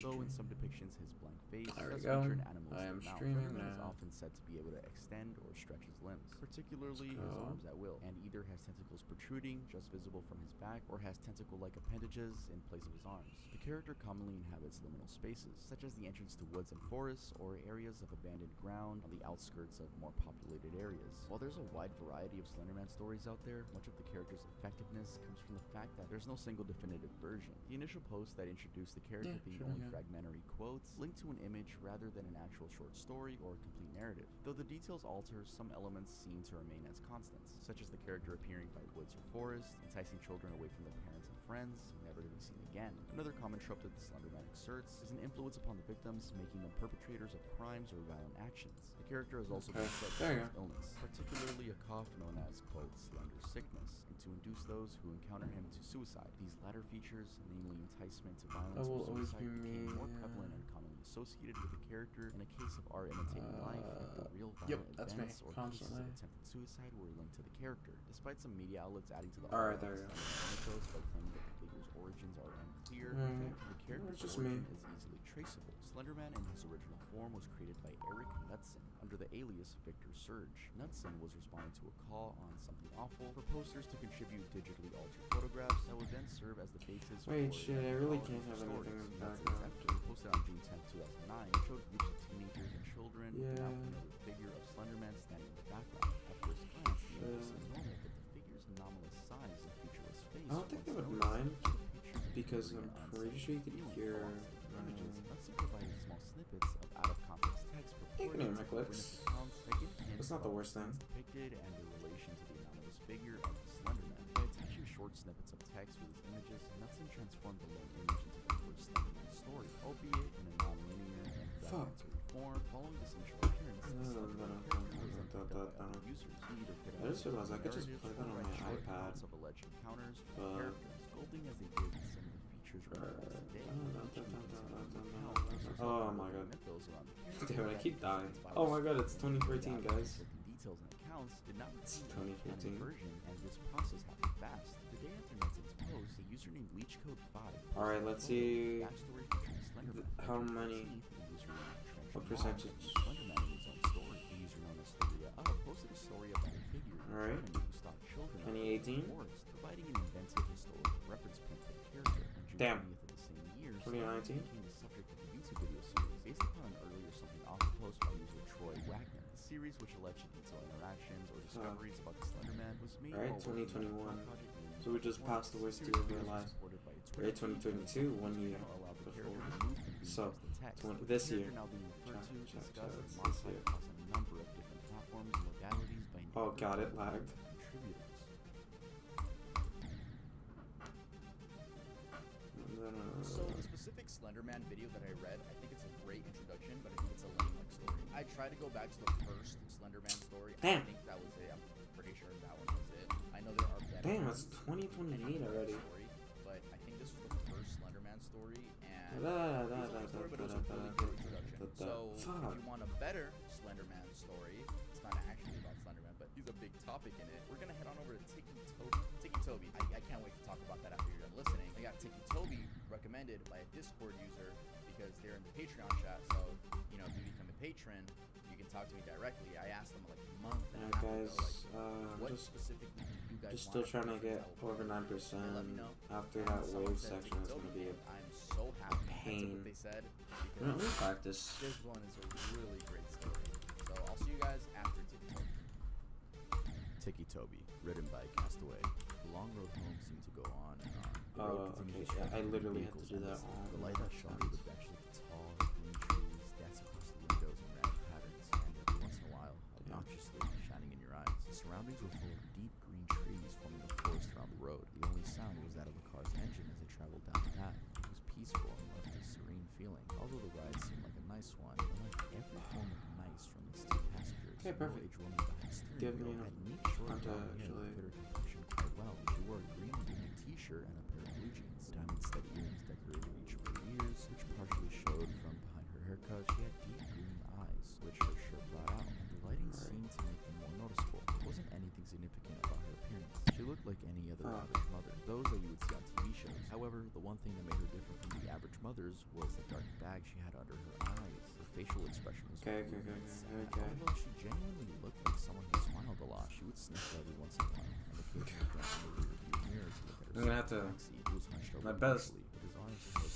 Though in some depictions his blank face There we does go. feature an animal's I am mouth, streaming Slenderman is now. often said to be able to extend or stretch his limbs, particularly his arms at will, and either has tentacles protruding, just visible from his back, or has tentacle-like appendages in place of his arms. The character commonly inhabits liminal spaces, such as the entrance to woods and forests, or areas of abandoned ground on the outskirts of more populated areas. While there's a wide variety of Slenderman stories out there, much of the character's effectiveness comes from the fact that there's no single definitive version. The initial post that introduced the character being only fragmentary quotes linked to an image rather than an actual short story or a complete narrative. Though the details alter, some elements seem to remain as constants, such as the character appearing by woods or forests, enticing children away from their parents and friends, never to be seen again. Another common trope that the Slenderman exerts is an influence upon the victims, making them perpetrators of crimes or violent actions. The character has also been said to cause illness, particularly a cough known as, quote, slender sickness, and to induce those who encounter him to suicide. These latter features, namely enticement to violence or suicide, became more prevalent and commonly associated with the character in a case of art imitating life, if the real violent events or cases of attempted suicide were linked to the character. Despite some media outlets adding to the art mythos by claiming that the figure's origins are unclear, in fact, the character's origin is easily traceable. Slenderman in his original form was created by Eric Knudsen under the alias Victor Surge. Knudsen was responding to a call on Something Awful for posters to contribute digitally altered photographs that would then serve as the basis for I really can't have anything in the background. Posted on June 10, 2009, showed groups of teenagers and children now familiar with the figure of Slenderman standing in the background. At first glance, the image seemed normal, but the figure's anomalous size and featureless face. I don't think they would mind, because I'm pretty sure you could hear images. Let's provide small snippets of out-of-context text ignore my clicks. That's not the worst thing. Depicted and their relation to the anomalous figure of the Slenderman. By attaching short snippets of text with his images, Knudsen transformed the lone image into the first Slenderman story, albeit in a non-linear and fragmentary form. Following this initial appearance, I just realized I could just play that on my iPad. Of alleged encounters with characters, scolding as they did some of the features today. Oh my god. Damn it, I keep dying. Oh my god, it's 2014, guys. Details and accounts did not It's 2014. version, and this process happened fast. The day after Knudsen's post, the user named LeechCode5. Alright, let's see how many, what percentage. Slenderman in his own story. The user known as Theoria posted a story about a figure Alright. who stalked children 2018. forest, providing an inventive historical reference point for the character. On June Damn. 20th of the same year, 2019. became the subject of a YouTube video series based upon an earlier Something Awful post by user Troy Wagner. The series, which alleged to detail interactions or discoveries about the Slenderman, was made Alright, 2021. So we just passed the worst year of our lives. Right, 2022, 1 year before. So, this year. Oh god, it lagged. So the specific Slenderman video that I read, I think it's a great introduction, but I think it's a lame story. I tried to go back to the first Slenderman story. Damn. I think that was it. I'm pretty sure that one was it. I know there are better. Damn, it's 2028 already. Story, but I think this was the first Slenderman story, and but it was a really good introduction. So if you want a better Slenderman story, it's not actually about Slenderman, but he's a big topic in it. We're gonna head on over to Tiki Toby. I can't wait to talk about that after you're done listening. I got Tiki Toby recommended by a Discord user because they're in the Patreon chat. So you know, if you become a patron, you can talk to me directly. I asked them like a month and a half guys, ago, like, what specifically do you guys just still trying to get over 9%. After that wave section is gonna be a I'm so happy. pain. That's what they said. Let me practice. This one is a really great story. So I'll see you guys after Tiki Toby. Tiki Toby, written by Castaway. The long road home seemed to go on and on. The road continued to I literally had to do that The light that shone through the bench looked tall, green trees dancing across the windows in random patterns, and every once in a while, obnoxiously shining in your eyes. The surroundings were full of deep green trees forming a forest around the road. The only sound was that of a car's engine as it traveled down the path. It was peaceful and left a serene feeling. Although the ride seemed like a nice one, unlike every form of nice from its two passengers, okay, perfect. Middle-aged woman behind the steering wheel had neat short brown hair that fit her complexion quite well. She wore a green knitted t-shirt and a pair of blue jeans. Diamond-stud earrings decorated each of her ears, which partially showed from behind her haircut. She had deep green eyes, which her shirt brought out, and the lighting seemed to make them more noticeable. There wasn't anything significant about her appearance. She looked like any other average mother, those that you would see on TV shows. However, the one thing that made her different from the average Mother's was the dark bag she had under her eyes. The facial expression was Okay. although she genuinely looked like someone who smiled a lot, she would sniff every once in a while, and occasionally glance in the rearview mirror to look at I'm gonna have to. herself. He was hunched over My best. partially, with his arms and legs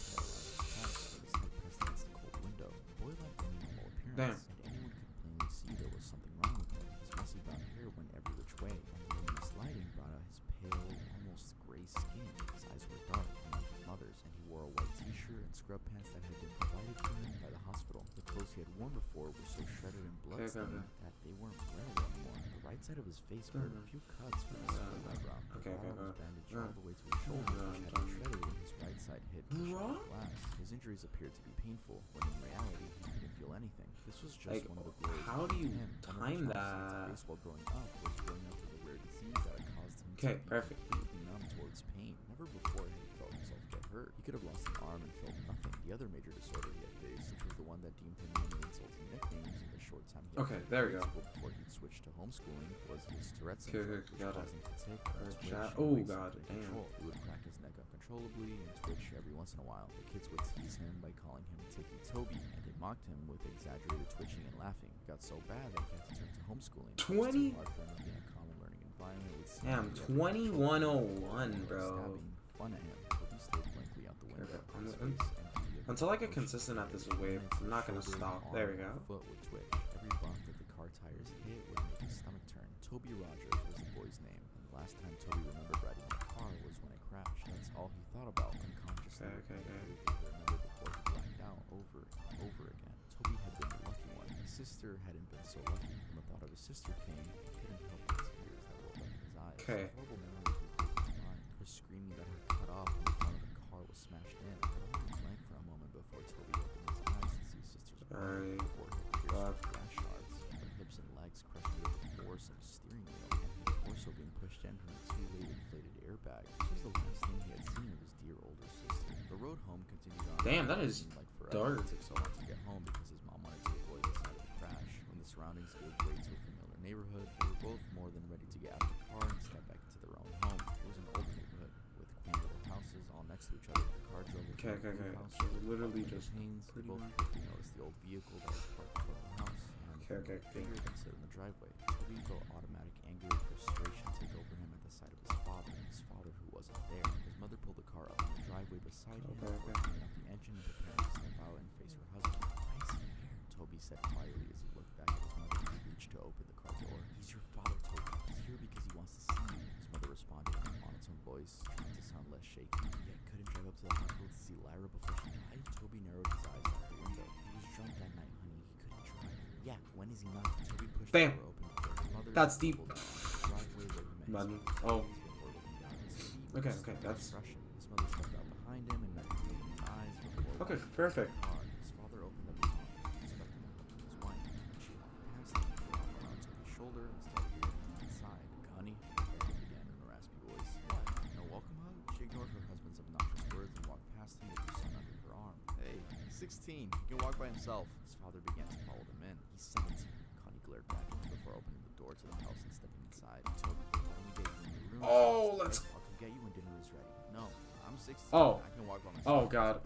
paralyzed, his head pressed against the cold window. The boy lacked any normal appearance, Damn. and anyone could plainly see there was something wrong with him. His messy brown hair went every which way, and the luminous lighting brought out his pale, almost gray skin. His eyes were dark, like his mother's, and he wore a white t-shirt and scrub pants that had been provided for him by the hospital. The clothes he had worn before were so shredded and blood-stained that they weren't wearable anymore. The right side of his face bore a few cuts from his eyebrow. The bottom was bandaged all the way to his shoulder, which had been shredded when his right side hit the shattered glass. His injuries appeared to be painful, when in reality he couldn't feel anything. This was just Like, one of the glories how of do you him. time that? His face while growing up was growing up with a rare disease that had caused him Okay, to be perfect. completely numb towards pain. Never before had he felt himself get hurt. He could have lost an arm and felt nothing. The other major disorder he had faced, which was the one that deemed him many insulting nicknames in the short time he had Okay, there we go. before he'd switched to homeschooling, was his Tourette's Okay, syndrome, which got caused it. him to tick, twitch, chat. and Oh, waste God, under damn. control. He would crack his neck uncontrollably and twitch every once in a while. The kids would tease him by calling him Ticky Toby, and they mocked him with exaggerated twitching and laughing. It got so bad that he had to turn to homeschooling. It was 20? too hard for him to be in a common learning environment with Damn, seemingly every 2101, child bro. stabbing fun at him. Toby stared blankly out the window. Okay, His face empty of until I get emotion. consistent at this wave, I'm not gonna Shoulder, stop. arm, There we go. and foot would twitch. Every bump that the car tires hit would make his stomach turn. Toby Rogers was the boy's name, and the last time Toby remembered riding in a car was when it crashed. That's all he thought about unconsciously. Okay. Everything he remembered before he blacked out over and over again. Toby had been the lucky one. His sister hadn't been so lucky. When the thought of his sister came, he couldn't help the tears that welled up in his eyes. Okay. A horrible memory would come to mind. Her screaming that her cut off when the front of the car was smashed in. Her eye went blank for a moment before Toby opened his eyes to see his sister's body, forehead pierced with glass shards, her hips and legs crushed with the force of a steering wheel, and his torso being pushed in from a two-way inflated airbag. This was the last thing he had seen of his dear older sister. The road home continued on. Damn, that is Seemed like forever. dark. It took so long to get home because his mom wanted to avoid the side of the crash. When the surroundings gave way to a familiar neighborhood, they were both more than ready to get out of the car and step back into their own home. It was an old neighborhood with quaint little houses all next to each other. The car drove in Okay. front of the house, So with literally the just panes. They pretty both much. quickly noticed the old vehicle that was parked in front of the house, and Okay. figured and sit in the driveway. Toby felt automatic anger and frustration take over him at the sight of his father who wasn't there. His mother pulled the car up in the driveway beside him, Okay. turning off the engine and preparing to step out and face her husband. Why is he here? Toby said quietly as he looked back at his mother. He reached to open the car door. He's your father, Toby. He's here because he wants to see you. His mother responded in a monotone voice, trying to sound less shaky. Yet couldn't drive up to the hospital to see Lyra before she died. Toby narrowed his eyes out the window. He was drunk that night, honey. He couldn't drive. Yeah, when is he not? Toby pushed Damn. the door open before his mother. That's deep. pulled down the driveway where he met his Madden. father Oh. before looking down at his feet with Okay, a stern that's- expression. His mother stepped out behind him and met him in his eyes before Okay, walking perfect. to the car. His father opened up his arms, expecting to hug his wife. She walked past him, put her arm around Toby's shoulder, and started walking inside. Connie, Toby began in a raspy voice. What? No welcome hug? She ignored her husband's obnoxious words and walked past him with her son under her arm. Hey, he's 16. He can walk by himself. His father began to follow them in. He's 17. Connie glared back at him before opening the door to the house and stepping inside. Toby, why don't we get you in your room? Oh, let's- I'll come get you when dinner is ready. No, I'm 16. Oh. I can walk by myself. Oh God.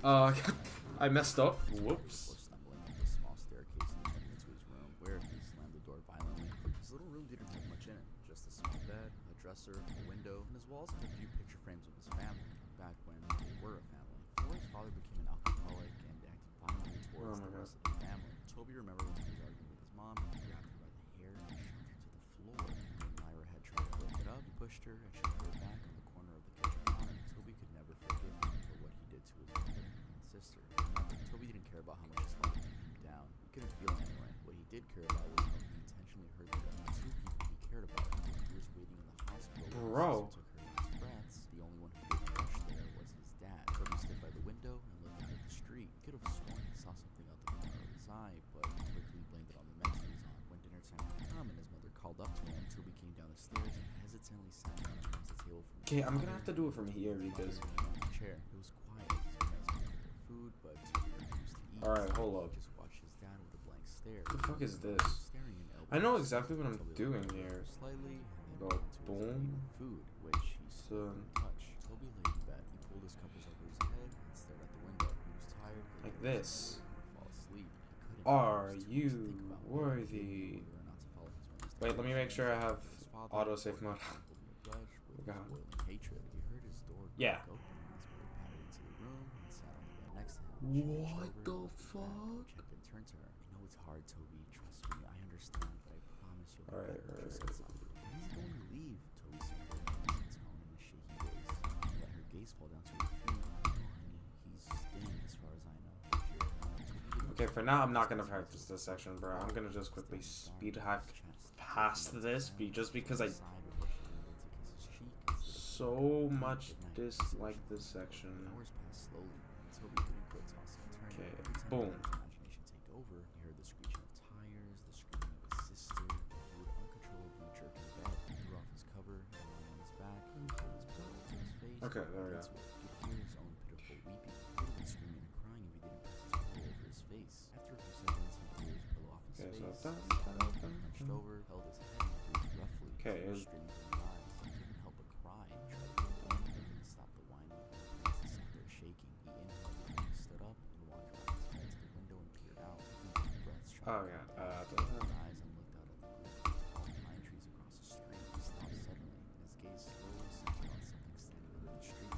I messed up. Whoops. Before stumbling up the small staircase and heading into his room, where he slammed the door violently. His little room didn't have much in it, just a small bed, a dresser, a window, and his walls had a few picture frames of his family, back when they were a family. Before his father became an alcoholic and acted violently towards my the God. rest of the family. Toby remembered when he was arguing with his mom, he grabbed her by the hair and shoved her to the floor. When Lyra had tried to break it up, he pushed her and shoved her back on the corner of the kitchen counter. Toby could never forgive him for what he did to his mother and sister. Remember, Toby didn't care about how much his father beat him down. He couldn't feel it anyway. What he did care about was how he intentionally hurt the only two people he cared about. When he was waiting in the hospital, Bro. when his sister took her last breaths, the only one who didn't rush there was his dad. Toby stood by the window and looked out at the street. He could have sworn he saw something out the corner of his eye, but he quickly blamed it on the meds he was on. When dinner time had come and his mother called up to him, Toby came down the stairs and hesitantly sat down across the table from his Okay, I'm father. gonna have to do it from here because. On the chair. It was quiet. His parents cooked their food, but Toby refused to eat. Alright, hold up. He just watched his dad with a blank stare. What the fuck is this? Staring in I know elbows. exactly what I'm Toby doing looked here. slightly and Go then went to his boom. eating food, which he still So- couldn't touch. Toby laid in bed. He pulled his covers over his head and stared at the window. He was this. Fall asleep. Are you worthy? Wait, let me make sure I have autosave mode. Yeah. What the fuck? Turned to her. I know it's hard, Toby. Trust me, I understand, but I promise you'll get better. She said softly. He's going to leave, Toby said with a tone and a shaky voice. Let her gaze fall down to her feet. No, honey, he's staying as far as I know. Okay, for now, I'm not gonna practice this section, bro. I'm gonna just quickly speed hack past this, just because I so much dislike this section. Hours passed slowly. Toby couldn't quit tossing and turning. Okay, Every time boom. he let imagination take over, he heard the screeching of tires, the screaming of his sister. He would uncontrollably jerk in bed. He threw off his cover, and lying on his back, he pulled his pillow to his face. Okay, there we go. He could hear his own pitiful weeping. He would have been screaming and crying if he didn't press his pillow over his face. After a few seconds, he threw his pillow off his face, hunched over, held his head, and breathed roughly. Okay, Tears streaming from his eyes. He couldn't help but cry. He tried to get away, but couldn't stop the whining. He sat there shaking. He inhaled, and he stood up and walked around his bed to the window and peered out, taking deep breaths. Oh yeah. He opened his eyes and looked out at the group of tall pine trees across the street. He stopped suddenly, and his gaze slowly centered on something standing under the street,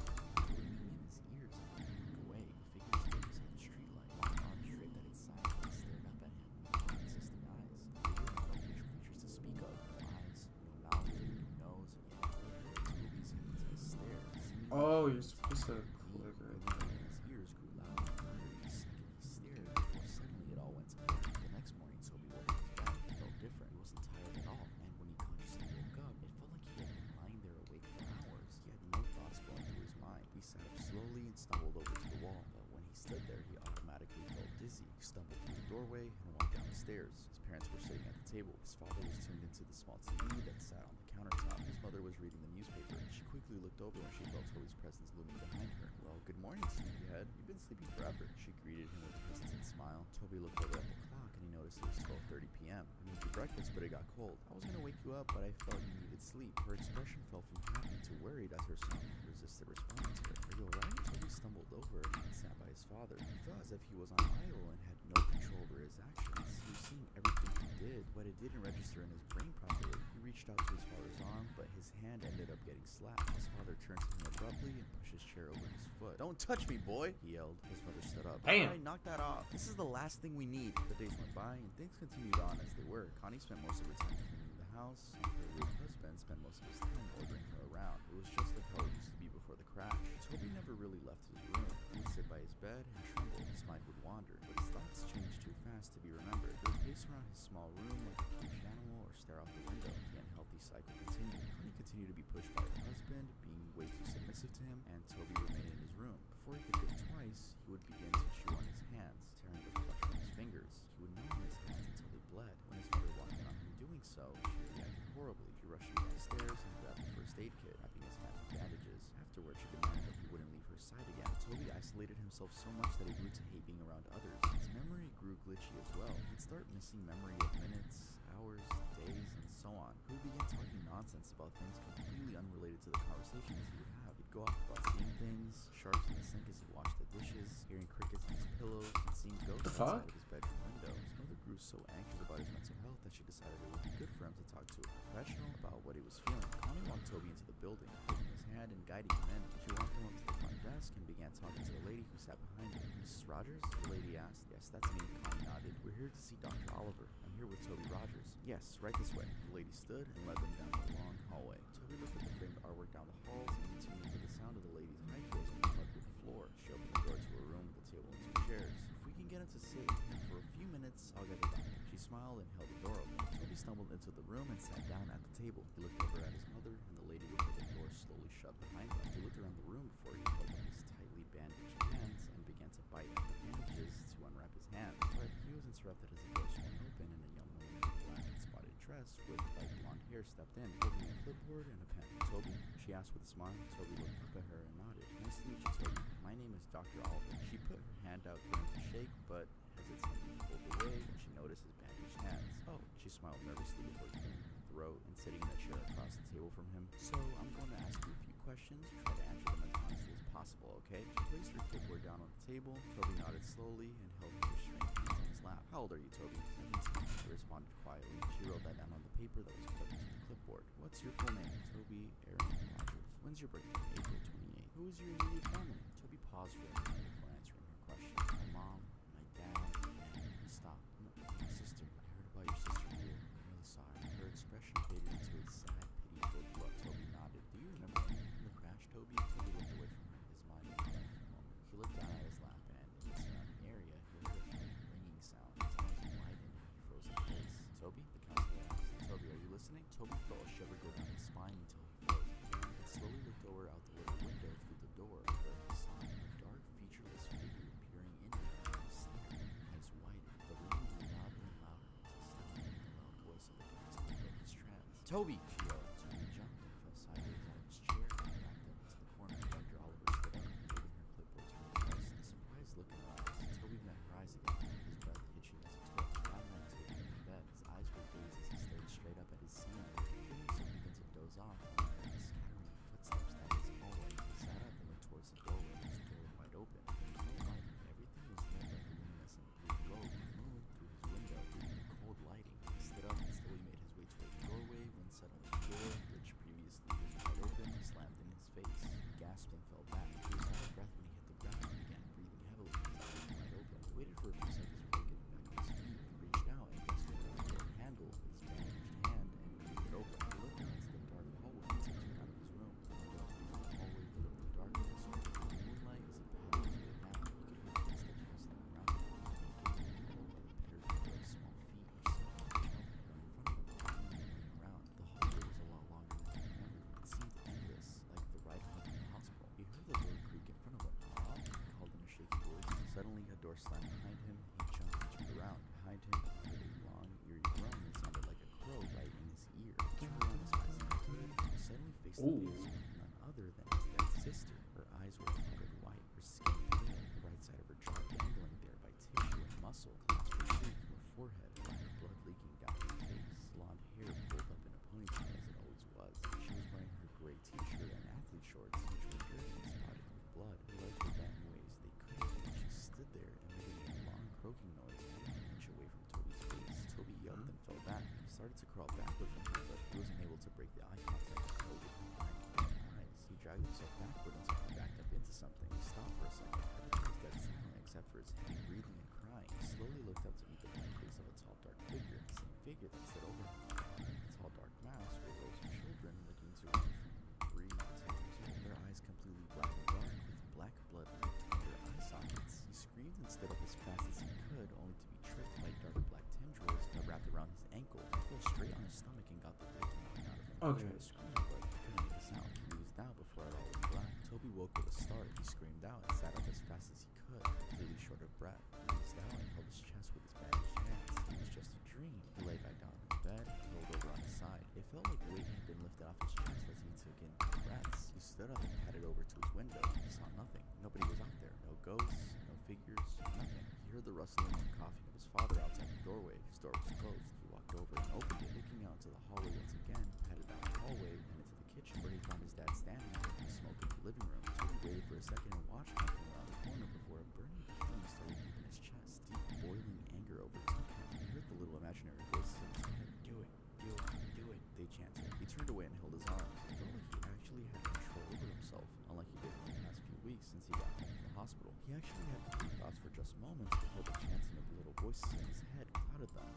ringing in his ears. He looked away. The figure stood beside the streetlight, one arm draped at its side, and stared up at him with unresisting eyes. The figure had no facial features to speak of. No eyes, no mouth, no nose, yet Toby's hypnotized stare seemed Oh, you're supposed to click right there. his ears grew loud and louder each second he stared, before suddenly it all went to black. The next morning, Toby woke up to bed. He felt different. He wasn't tired at all, and when he consciously woke up, it felt like he had been lying there awake for hours. He had no thoughts going through his mind. He sat up slowly and stumbled over to the wall, but when he stood there, he automatically felt dizzy. He stumbled through the doorway and walked down the stairs. His parents were sitting at the table. His father was tuned into the small TV that sat on the countertop. His mother was reading the newspaper. She quickly looked over when she felt Toby's presence looming behind her. Well, good morning, sleepyhead. You've been sleeping forever. She greeted him with a hesitant smile. Toby looked over at the clock and he noticed it was 12:30 p.m. I made you breakfast, but it got cold. I was gonna wake you up, but I felt you needed sleep. Her expression fell from happy to worried as her son resisted responding to her. Are you alright? Toby stumbled over and sat by his father. He felt as if he was on idle and had no control over his actions. He was seeing everything he did, but it didn't register in his brain properly. He reached out to his father's arm, but his hand ended up getting slapped. His father turned to him abruptly and pushed his chair over his foot. Don't touch me, boy, he yelled. His mother stood up. Damn. Alright, knock that off. This is the last thing we need. The days went by and things continued on as they were. Connie spent most of her time cleaning the house, and her rude husband spent most of his time ordering her around. It was just like how it used to be before the crash. Toby never really left his room. He would sit by his bed and tremble. His mind would wander, but his thoughts changed too fast to be remembered. He would pace around his small room like a caged animal or stare out the window. The unhealthy cycle continued. Connie continued to be pushed by her husband, being way too submissive to him, and Toby remained in his room. Before he could think twice, he would begin to chew on his hands, tearing the flesh from his fingers. He would numb his hands until they bled. When his mother walked in on him doing so, she reacted horribly. She rushed him downstairs and grabbed the first aid kit, wrapping his hands with bandages. Afterwards, she demanded that he wouldn't leave her side again. Toby isolated himself so much that he grew to hate being around others. His memory grew glitchy as well. He'd start missing memory of minutes, hours, days, and so on. He would begin talking nonsense about things completely unrelated to the conversations he would have. He'd go off about seeing things, sharks in the sink as he washed the dishes, hearing crickets on his pillows, and seeing ghosts outside of his bedroom window. His mother grew so anxious about his mental health that she decided it would be good for him to talk to a professional about what he was feeling. Connie walked Toby into the building, holding his hand and guiding him in. She walked him up to the front desk and began talking to the lady who sat behind him. Mrs. Rogers? The lady asked. Yes, that's me. Connie nodded. We're here to see Dr. Oliver. I'm here with Toby Rogers. Yes, right this way. The lady stood and led them down the long hallway. Toby looked at the framed artwork down the halls and tuned into the sound of the lady's high heels on the hardwood floor. She opened the door to a room with a table and 2 chairs. If we can get him to sit here for a few minutes, I'll get the doctor. She smiled and held the door open. Toby stumbled into the room and sat down at the table. He looked over at his mother, and the lady looked at the door slowly shut behind him. He looked around the room before he held up his tightly bandaged hands and began to bite at the bandages to unwrap his hands. But he was interrupted as the door swung open and a young woman in a black and spotted dress with light blonde hair stepped in, holding a clipboard and a pen. Toby? She asked with a smile. Toby looked up at her and nodded. Nice to meet you, Toby. My name is Dr. Oliver. She put her hand out for him to shake, but hesitantly pulled away when she noticed his bandaged hands. Oh, she smiled nervously before clearing her throat and sitting in a chair across the table from him. So, I'm going to ask you a few questions, try to answer them as honestly as possible, okay? She placed her clipboard down on the table. Toby nodded slowly and held her restrained hands on his lap. How old are you, Toby? 17. He responded quietly. She wrote that down on the paper that was clipped to the clipboard. What's your full name? Toby Aaron Rogers. When's your birthday? April 28th. Who is your immediate family? Toby paused for a moment before answering her question. My mom, my dad, and he stopped. No, my sister. I heard about your sister here. I'm really sorry. Her expression faded into a sad, pity-filled look. Toby nodded. Do you remember anything from the crash, Toby? Toby looked away from her. His mind was blank for a moment. He looked down at his lap and, in the surrounding area, he heard a faint ringing sound. His eyes widened and he froze in place. Toby? The counselor asked. Toby, are you listening? Toby felt a shiver go down his spine until he froze. He slowly looked over out the little window through the door, where he saw a dark, featureless figure peering in at him. He stared, eyes widened. The ringing grew louder and louder until suddenly the loud voice of the counselor broke his trance. Toby! She yelled. Toby jumped and fell sideways out of his chair and backed up into the corner. Dr. Oliver stood up, holding her clipboard to her chest. The surprised look in her eyes. Toby met her eyes again, his breath hitching as he took. That night, Toby went to bed. His eyes were dazed as he stared straight up at his ceiling. Feeling himself begin to doze off, and the scattering footsteps down his hallway. He sat up and looked towards the doorway, his door wide open. There was no light. Everything was lit like a luminescent blue globe. He moved through his window, breathing the cold lighting. He stood up and slowly made his way toward the doorway when suddenly the door, which previously was wide open, slammed in his face. He gasped and fell back. He was out of breath when he hit the ground and began breathing heavily, his eyes wide open. He waited for a few seconds before getting back on his feet. He reached out and grasped the door handle with his bandaged hand and creaked it open. He looked out into the dark hallway and tiptoed out of his room. The hallway lit up in darkness, with the moonlight as he padded his way back. He could hear footsteps rustling around him, and he gazed followed by the patter of small feet, which seemed like a child had run in front of him, running around. The hallway was a lot longer than he remembered. It seemed endless, like the ride home from the hospital. He heard the door creak in front of him. He called in a shaky voice. Suddenly, a door slammed behind him. He jumped and turned around. Behind him, he heard a long, eerie groan that sounded like a crow right in his ear. He turned around as fast as he could and suddenly faced the face with none other than his dead sister. Her eyes were powdered white, her skin pale, the right side of her jaw dangling there by tissue and muscle. Claws protruding from her forehead, black blood leaking down her face, blonde hair pulled up in a ponytail as it always was. She was wearing her gray t-shirt and athlete shorts, which were dirty and spotted with blood. Her legs were bent in ways they couldn't reach. She stood there emitting a long croaking noise only an inch away from Toby's face. Toby yelped and fell back. He started to crawl backward from her, but he wasn't able to break the eye contact with Toby. Eyes. He dragged himself backward until he backed up into something. He stopped for a second. Everything was dead silent except for his heavy breathing and crying. He slowly looked up to meet the blank face of a tall, dark figure. The same figure that stood over him. Behind the tall, dark mask were rows of children looking to range from 3 to 10 years old. Their eyes completely black and dark, with black blood leaked from their eye sockets. He screamed and stood up as fast as he could, only to be tripped by dark black tendrils that wrapped around his ankle. He fell straight on his stomach and got the breath knocked out of him. He tried to scream, but he couldn't make a sound. He was down before it all went black. Toby woke with a start. He screamed out and sat up as fast as he could, completely short of breath. He reached out and held his chest with his bandaged hands. It was just a dream. He lay back down on his bed and rolled over on his side. It felt like weight had been lifted off his chest as he took in deep breaths. He stood up and padded over to his window. He saw nothing. Nobody was out there. No ghosts, no figures, nothing. He heard the rustling and coughing of his father outside the doorway. His door was closed. He walked over and opened it, looking out into the hallway once again, padded down the hallway and into the kitchen, where he found his dad standing there in the smoke of the living room. Toby waited for a second and watched him from around the corner before a burning feeling started deep in his chest. Deep, boiling anger overtook him. He heard the little imaginary voices in his head. Do it, do it, do it, they chanted. He turned away and held his arms. It felt like he actually had control over himself, unlike he did in the past few weeks since he got home from the hospital. He actually had complete thoughts for just moments before the chanting of the little voices in his head clouded them.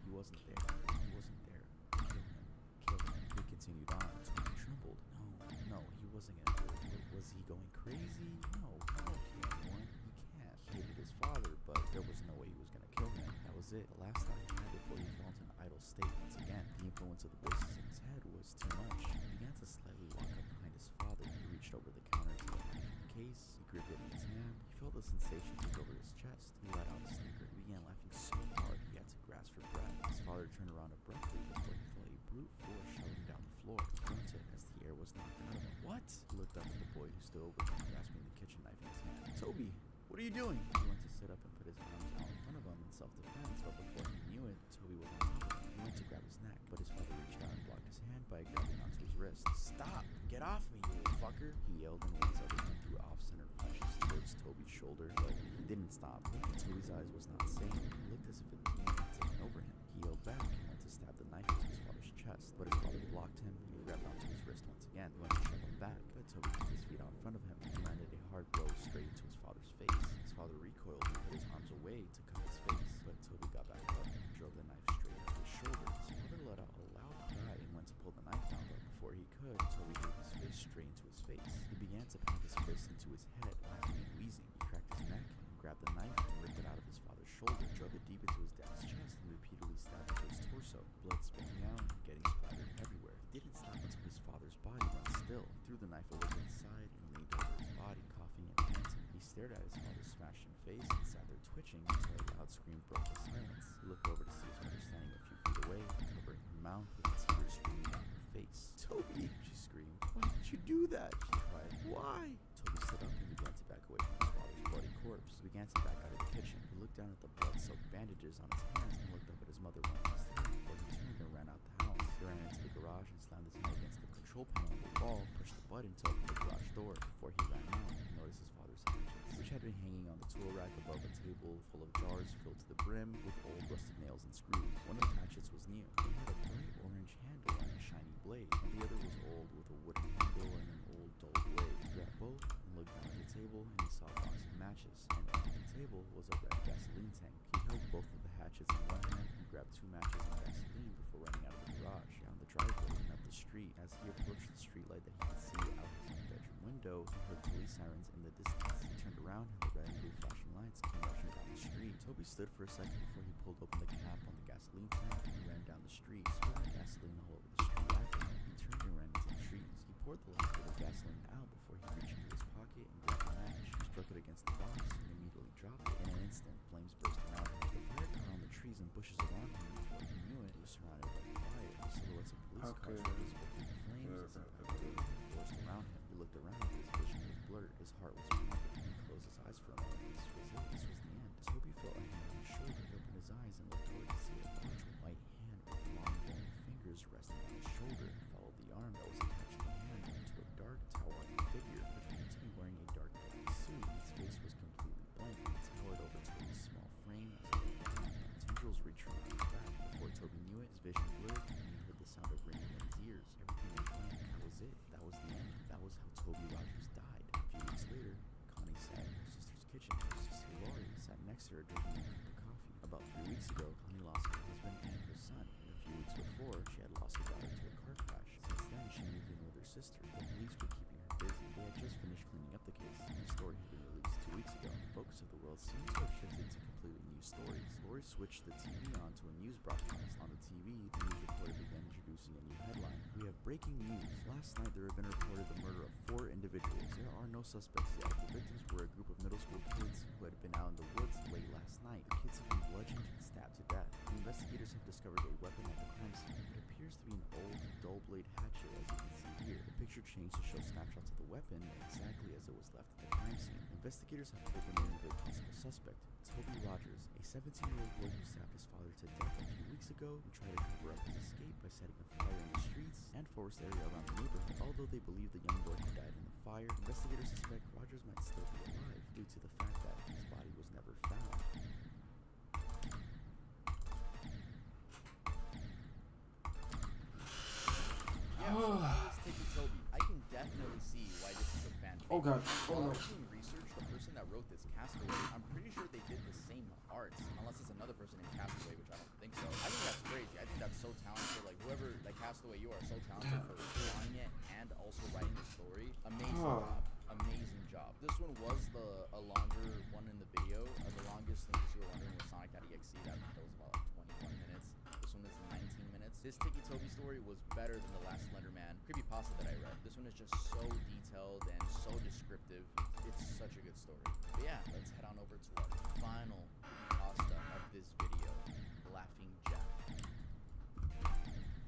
He wasn't there. He wasn't there. Kill him. Kill him. He continued on. Toby trembled. No, he wasn't gonna do it. Was he going crazy? No, he won't kill anyone. He can't. He hated his father, but there was no way he was gonna kill him. That was it. The last thought he had before he fell into an idle state. Once again, the influence of the voices in his head was too much. He began to slightly walk up behind his father. He reached over the counter to the knife in the case. He gripped it in his hand. He felt the sensation take over his chest. He let out a snicker. He began laughing so hard he had to grasp for breath. His father turned around abruptly before he felt a brute force shoving down the floor. He grunted as the air was knocked out of him. What? He looked up at the boy who stood over him, grasping the kitchen knife in his hand. Toby, what are you doing? He went to sit up and put his arms out in front of him in self-defense, but before he knew it, Toby was on top of him. He went to grab his neck, but his father reached out and blocked his hand by grabbing onto his wrist. Stop! Get off me, you will knife over to the side and leaned over his body, coughing and panting. He stared at his father's smashed-in face and sat there twitching until a loud scream broke the silence. He looked over to see his mother standing a few feet away, covering her mouth with tears streaming down her face. "Toby," she screamed. "Why did you do that?" she cried. "Why?" Toby stood up and began to back away from his father's bloody corpse. He began to back out of the kitchen. He looked down at the blood-soaked bandages on his hands and looked up at his mother one last time before he turned and ran out the house. He ran into the garage and slammed his head against the control panel on the wall, pushed the button to open the garage door. Before he ran out, he noticed his father's hatchets, which had been hanging on the tool rack above a table full of jars filled to the brim with old rusted nails and screws. One of the hatchets was new. It had a bright orange handle and a shiny blade, and the other was old with a wooden handle and an old dull blade. He grabbed both and looked down at the table, and he saw a box of matches, and on the table was a red gasoline tank. He held both of the hatchets in one hand and grabbed 2 matches and gasoline before running out of the garage, down the driveway and up the street. As he approached the streetlight that he could see out his own bedroom window, he heard police sirens in the distance. He turned around and the red and blue flashing lights came rushing down the street. Toby stood for a second before he pulled open the cap on the gasoline tank and ran down the street, spilling gasoline all over the street. After him, he turned and ran into the trees. He poured the last bit of gasoline out before he reached into his pocket and grabbed a match. He struck it against the box and immediately dropped it. In an instant, flames burst around him. The fire caught on the trees and bushes around him. Before he knew it, he was surrounded by fire. The silhouettes of police cars were visible through the flames as he forced around him. He looked around, his vision was blurred, his heart was pounding. He closed his eyes for a moment. This was it. This was the end. Toby felt a hand on his shoulder. He opened his eyes and looked toward to see a large white hand with long bony fingers resting on his shoulder. He followed the arm that was attached to the hand into a dark, towering figure. He appeared to be wearing a dark black suit. His face was completely blank. He towered over Toby's small frame as he lay down. Tendrils reached around his back. Before Toby knew it, his vision blurred and he heard the sound of ringing in his ears. Everything went blank. That was it. That was the end. That was how Toby Rogers died. A few weeks later, Connie sat in her sister's kitchen. Her sister Lori sat next to her drinking a cup of coffee. About 3 weeks ago, Connie lost her husband and her son. And a few weeks before, she had lost her daughter to a car crash. Since then, she moved in with her sister. The police were keeping her busy. They had just finished cleaning up the case, and the story had been released 2 weeks ago. The focus of the world seemed to have shifted to completely new stories. Lori switched the TV on to a news broadcast. On the TV, the news reporter began introducing a new headline. "We have breaking news. Last night there had been reported the murder of 4 individuals. There are no suspects yet. The victims were a group of middle school kids who had been out in the woods late last night. The kids have been bludgeoned and stabbed to death. The investigators have discovered a weapon at the crime scene. It appears to be an old, dull blade hatchet, as you can see here." The picture changed to show snapshots of the weapon exactly as it was left at the crime scene. Investigators have pulled the name of a possible suspect, Toby Rogers, a 17-year-old boy who stabbed his father to death a few weeks ago and tried to cover up his escape by setting a fire in the streets and forest area around the neighborhood. Although they believe the young boy had died in the fire, investigators suspect Rogers might still be alive due to the fact that his body was never found. Toby. I can definitely see why this is a fan favorite. Oh god. Oh no. While I was doing research, the person that wrote this Castaway, I'm pretty sure they did the same arts, unless it's another person in Castaway, which I don't think so. I think that's crazy. I think that's so talented. Like whoever, like Castaway, you are so talented for drawing it and also writing the story. Amazing job. Amazing job. This one was a longer one in the video. The longest thing you were wondering was Sonic.exe. That was about 21 minutes. This one is 19 minutes. This Tiki Toby story was better than the last Slenderman creepypasta that I read. This one is just so detailed and so descriptive. It's such a good story. But yeah, let's head on over to our final creepypasta of this video, Laughing Jack.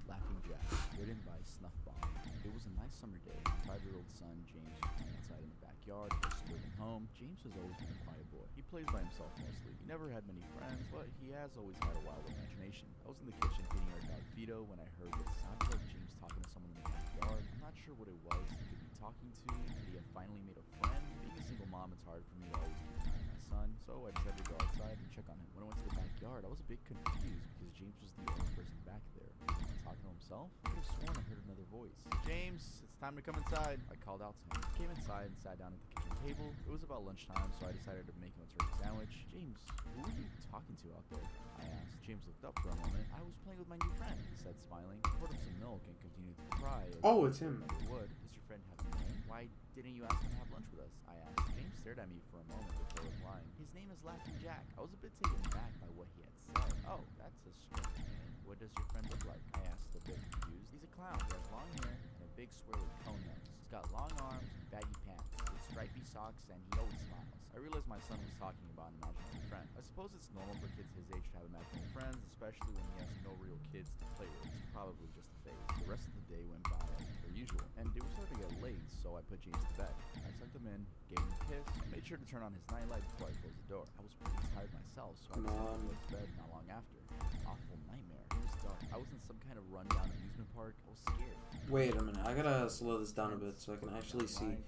Laughing Jack, written by Snuffbomb. It was a nice summer day. My 5-year-old son, James, was playing outside in the backyard of our suburban home. James has always been a quiet boy. He plays by himself mostly. He never had many friends, but he has always had a wild imagination. I was in the kitchen feeding our dog Vito when I heard what sounded like James talking to someone in the backyard. I'm not sure what it was he could be talking to. Could he have finally made a friend? Being a single mom, it's hard for me to always keep an eye on my son, so I decided to go outside and check on him. When I went to the backyard, I was a bit confused because James was the only person back there. Was he talking to himself? I could have sworn I heard another voice. "James, it's time to come inside," I called out to him. He came inside and sat down at the kitchen table. It was about lunchtime, so I decided to make him a turkey sandwich. "James, who are you talking to out there?" I asked. James looked up for a moment. "I was playing with my new friend," he said, smiling. I poured him some milk and continued to cry. Oh, it's him. Would. "Does your friend have a name? Why didn't you ask him to have lunch with us?" I asked. James stared at me for a moment before replying. "His name is Laughing Jack." I was a bit taken back by what he had said. "Oh, that's a strange name. What does your friend look like?" I asked, a bit confused. "He's a clown. He has long hair and a big swirly cone nose." He's got long arms and baggy pants, with stripy socks, and he always smiles. I realized my son was talking about an imaginary friend. I suppose it's normal for kids his age to have imaginary friends, especially when he has no real kids to play with. It's probably just a phase. The rest of the day went by as per usual, and it was starting to get late, so I put James to bed. I tucked him in, gave him a kiss, and made sure to turn on his nightlight before I closed the door. I was pretty tired myself, so I decided to go to bed not long after. An awful nightmare. It was dark. I was in some kind of rundown amusement park. I was scared. Wait a minute, I gotta slow this down a bit so I can actually see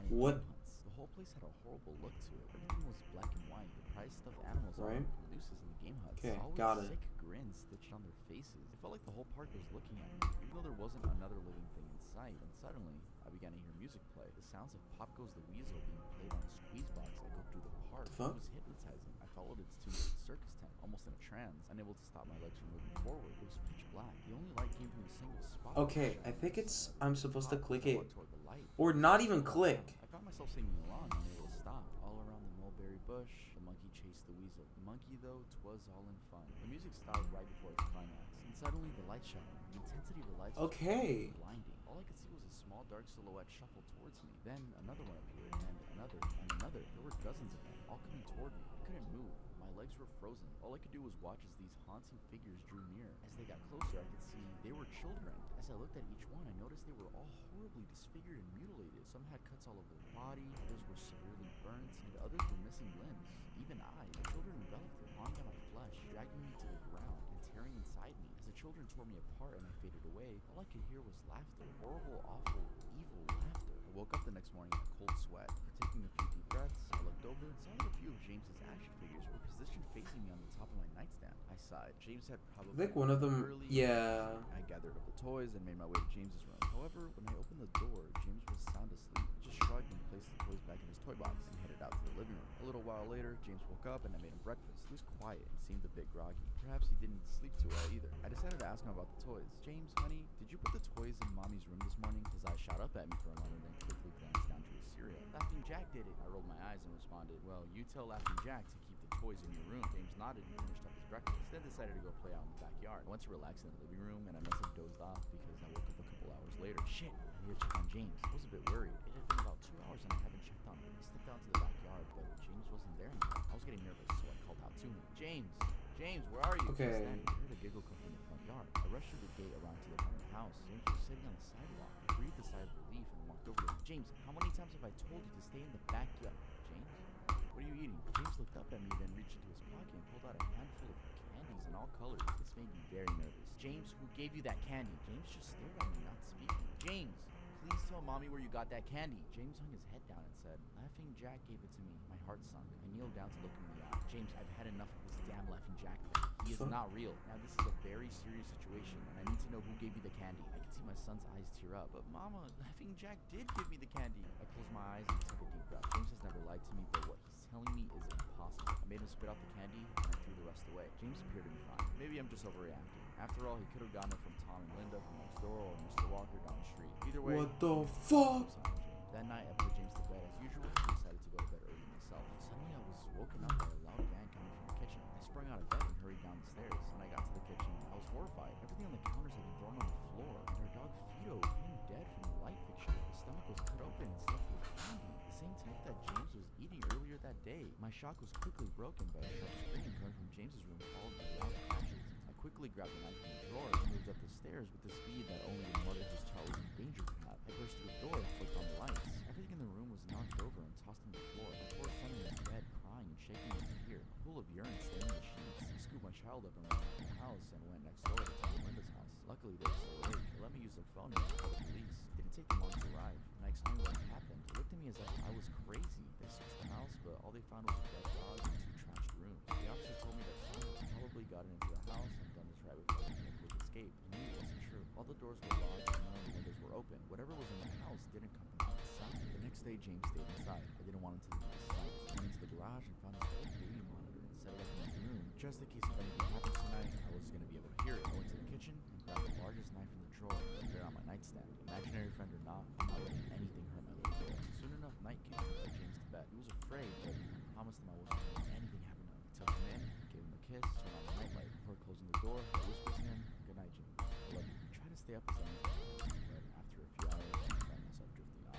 what. The whole place had a horrible look to it. Everything was black and white. The prized stuffed animals Right. all nooses in the game huts. Okay, Always got it. sick grins stitched on their faces. It felt like the whole park was looking at me, even though there wasn't another living thing in sight. And suddenly, I began to hear music play. The sounds of Pop Goes the Weasel being played on a squeeze box echoed through the park. Fuck? It was hypnotizing. I followed its tune to the circus tent, almost in a trance, unable to stop my legs from moving forward. It was pitch black. The only light came from a single spot. Okay, I think it's I'm supposed to click it Toward the light. or not even click. I found myself singing along, unable to stop. All around the mulberry bush, the monkey chased the weasel. The monkey, though, 'twas all in fun. The music stopped right before its climax, and suddenly the light shone. The intensity of the lights was Okay. blinding. All I could see was a small dark silhouette shuffle towards me. Then another one appeared, and another, and another. There were dozens of them, all coming toward me. I couldn't move. My legs were frozen. All I could do was watch as these haunting figures drew near. As they got closer, I could see they were children. As I looked at each one, I noticed they were all horribly disfigured and mutilated. Some had cuts all over their body, others were severely burnt, and others were missing limbs. Even the children enveloped me, gnawing at my flesh, dragging me to the ground, and tearing inside me. As the children tore me apart and I faded away, all I could hear was laughter. Horrible, awful, evil laughter. I woke up the next morning in a cold sweat. For taking a few deep breaths, I looked over and saw that a few of James's action figures were positioned facing me on the top of my nightstand. I sighed. James had probably I think one of them, yeah. I gathered up the toys and made my way to James's room. However, when I opened the door, James was sound asleep. I just shrugged and placed the toys back in his toy box and headed out to the living room. A little while later, James woke up and I made him breakfast. He was quiet and seemed a bit groggy. Perhaps he didn't sleep too well either. I decided to ask him about the toys. James, honey, did you put the toys in Mommy's room this morning? His eyes shot up at me for a moment, then quickly glanced down to his cereal. Laughing Jack did it. I rolled my eyes and responded, well, you tell Laughing Jack to keep the toys in your room. James nodded and finished up his breakfast, then decided to go play out in the backyard. I went to relax in the living room and I must have dozed off because I woke up a couple hours later. Shit, I need to check on James. I was a bit worried. It had been about 2 hours and I haven't checked on him. I stepped out to the backyard, but James wasn't there anymore. I was getting nervous, so I called out to him. James, where are you? Okay. Just then, I heard a giggle come from the front yard. I rushed through the gate around to the front of the house. James was sitting on the sidewalk. I breathed a sigh of relief and walked over to him. James, how many times have I told you to stay in the backyard? James? What are you eating? James looked up at me, then reached into his pocket and pulled out a handful of candies in all colors. This made me very nervous. James, who gave you that candy? James just stared at me, not speaking. James, please tell Mommy where you got that candy. James hung his head down and said, Laughing Jack gave it to me. My heart sunk. I kneeled down to look him in the eye. James, I've had enough of this damn Laughing Jack thing. He is not real. Now this is a very serious situation, and I need to know who gave you the candy. I could see my son's eyes tear up. But Mama, Laughing Jack did give me the candy. I closed my eyes and took a deep breath. James has never lied to me, but what he's telling me is impossible. I made him spit out the candy, and I threw the rest away. James appeared to be fine. Maybe I'm just overreacting. After all, he could have gotten it from Tom and Linda from next door or Mr. Walker down the street. Either way, What the fuck? that night, I put James to bed as usual and decided to go to bed early myself. Suddenly, I was woken up by a loud bang coming from the kitchen. I sprang out of bed and hurried down the stairs. When I got to the kitchen, I was horrified. Everything on the counters had been thrown on the floor, and our dog Fido hung dead from the light fixture. His stomach was cut open and stuffed with candy, the same type that James was eating earlier that day. My shock was quickly broken by a sharp scream coming from James's room, followed by loud crashes. I quickly grabbed a knife from the drawer and moved up the stairs with the speed that only a mother whose child was in danger could have. I burst through the door and flicked on the lights. Everything in the room was knocked over and tossed on the floor. My poor son was in bed, crying and shaking with fear. A pool of urine stained the sheets. I scooped my child up and ran out of the house and went next door to Tom and Linda's house. Luckily, they were still awake. They let me use their phone and call the police. It didn't take them long to arrive, and I explained what had happened. They looked at me as if I was crazy. They searched the house, but all they found was a dead dog and 2 trashed rooms. The officer told me that someone had probably gotten into the house and done this right before they could escape. I knew it wasn't true. All the doors were locked and none of the windows were open. Whatever was in the house didn't come from outside. The next day, James stayed inside. I didn't want him to leave his sight. I went into the garage and found his old baby monitor and set it up in his room. Just in case if anything happened tonight, I was going to be able to hear it. I went to the kitchen and grabbed the largest knife from the drawer and put it on my nightstand. Imaginary friend or not, I'm not letting anything hurt my little boy. Soon enough, night came and I put James to bed. He was afraid, but I promised him I wasn't going to let anything happen to him. I took him in, gave him a kiss, turned on the nightlight. Before closing the door, I whispered to him, "Good night, James. I love you." I tried to stay up as long as I could, but after a few hours, I found myself drifting off.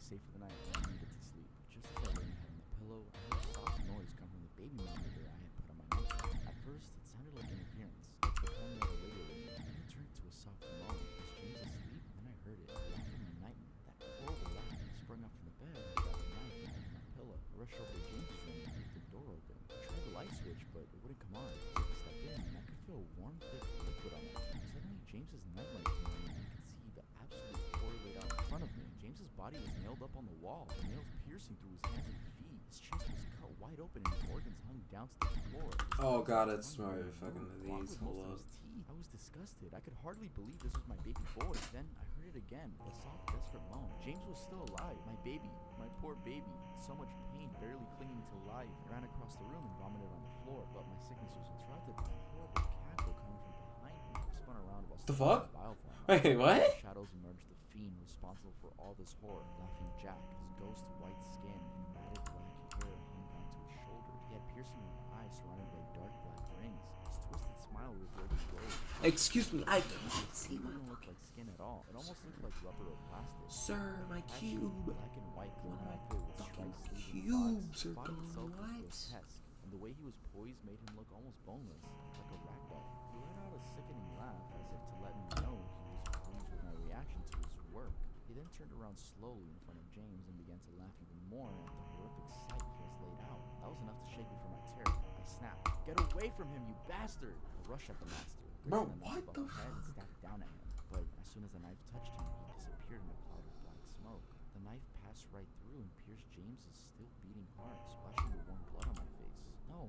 safe for the night and I needed to sleep. Just as I laid my head on the pillow, I heard a soft noise come from the baby monitor I had put on my nightstand. At first, it sounded like interference, like the phone never regulated. Then it turned to a soft moan. Was James asleep? Then I heard it. A laugh in my nightmare. That horrible laugh. I sprung up from the bed and grabbed a knife and opened my pillow. I rushed over to James's room and kicked the door open. I tried the light switch, but it wouldn't come on. I took a step in and I could feel a warm, thick liquid on my hand. Suddenly, James's nightlight came on and I could see the absolute horror laid out in front of me. James's body was nailed up on the wall, the nails piercing through his hands and feet. His chest was cut wide open and his organs hung down to the floor. Oh god, it's my fucking these. Hold up. I was disgusted. I could hardly believe this was my baby boy. Then I heard it again, a soft, desperate moan. James was still alive. My baby, my poor baby. So much pain, barely clinging to life. I ran across the room and vomited on the floor, but my sickness was interrupted by a horrible cackle coming from behind me. I spun around while The fuck? Biofilm. Wait, what? Shadows emerged. The fiend responsible for all this horror, Laughing Jack. His ghost white skin and matted black hair hung down to his shoulders. He had piercing eyes surrounded by dark black rings. His twisted smile revealed his rose. Excuse me, I can't see It my didn't look like skin at all. It almost looked like rubber or plastic. sir, my Actually, cube. black and white cloth outfit with Fucking striped sleeves and cubes spots. are The body gone itself was wipes. grotesque, and the way he was poised made him look almost boneless, like a ragdoll. He let out a sickening laugh as if to let me know he was pleased with my reaction to his work. He then turned around slowly in front of James and began to laugh even more at the horrific sight he has laid out. That was enough to shake me from my terror. I snapped, "Get away from him, you bastard!" I rushed at the master, Bro, raising a what knife above the my head and fuck? stabbed down at him. But as soon as the knife touched him, he disappeared in a cloud of black smoke. The knife passed right through and pierced James's still beating heart, splashing the warm blood on my face. No,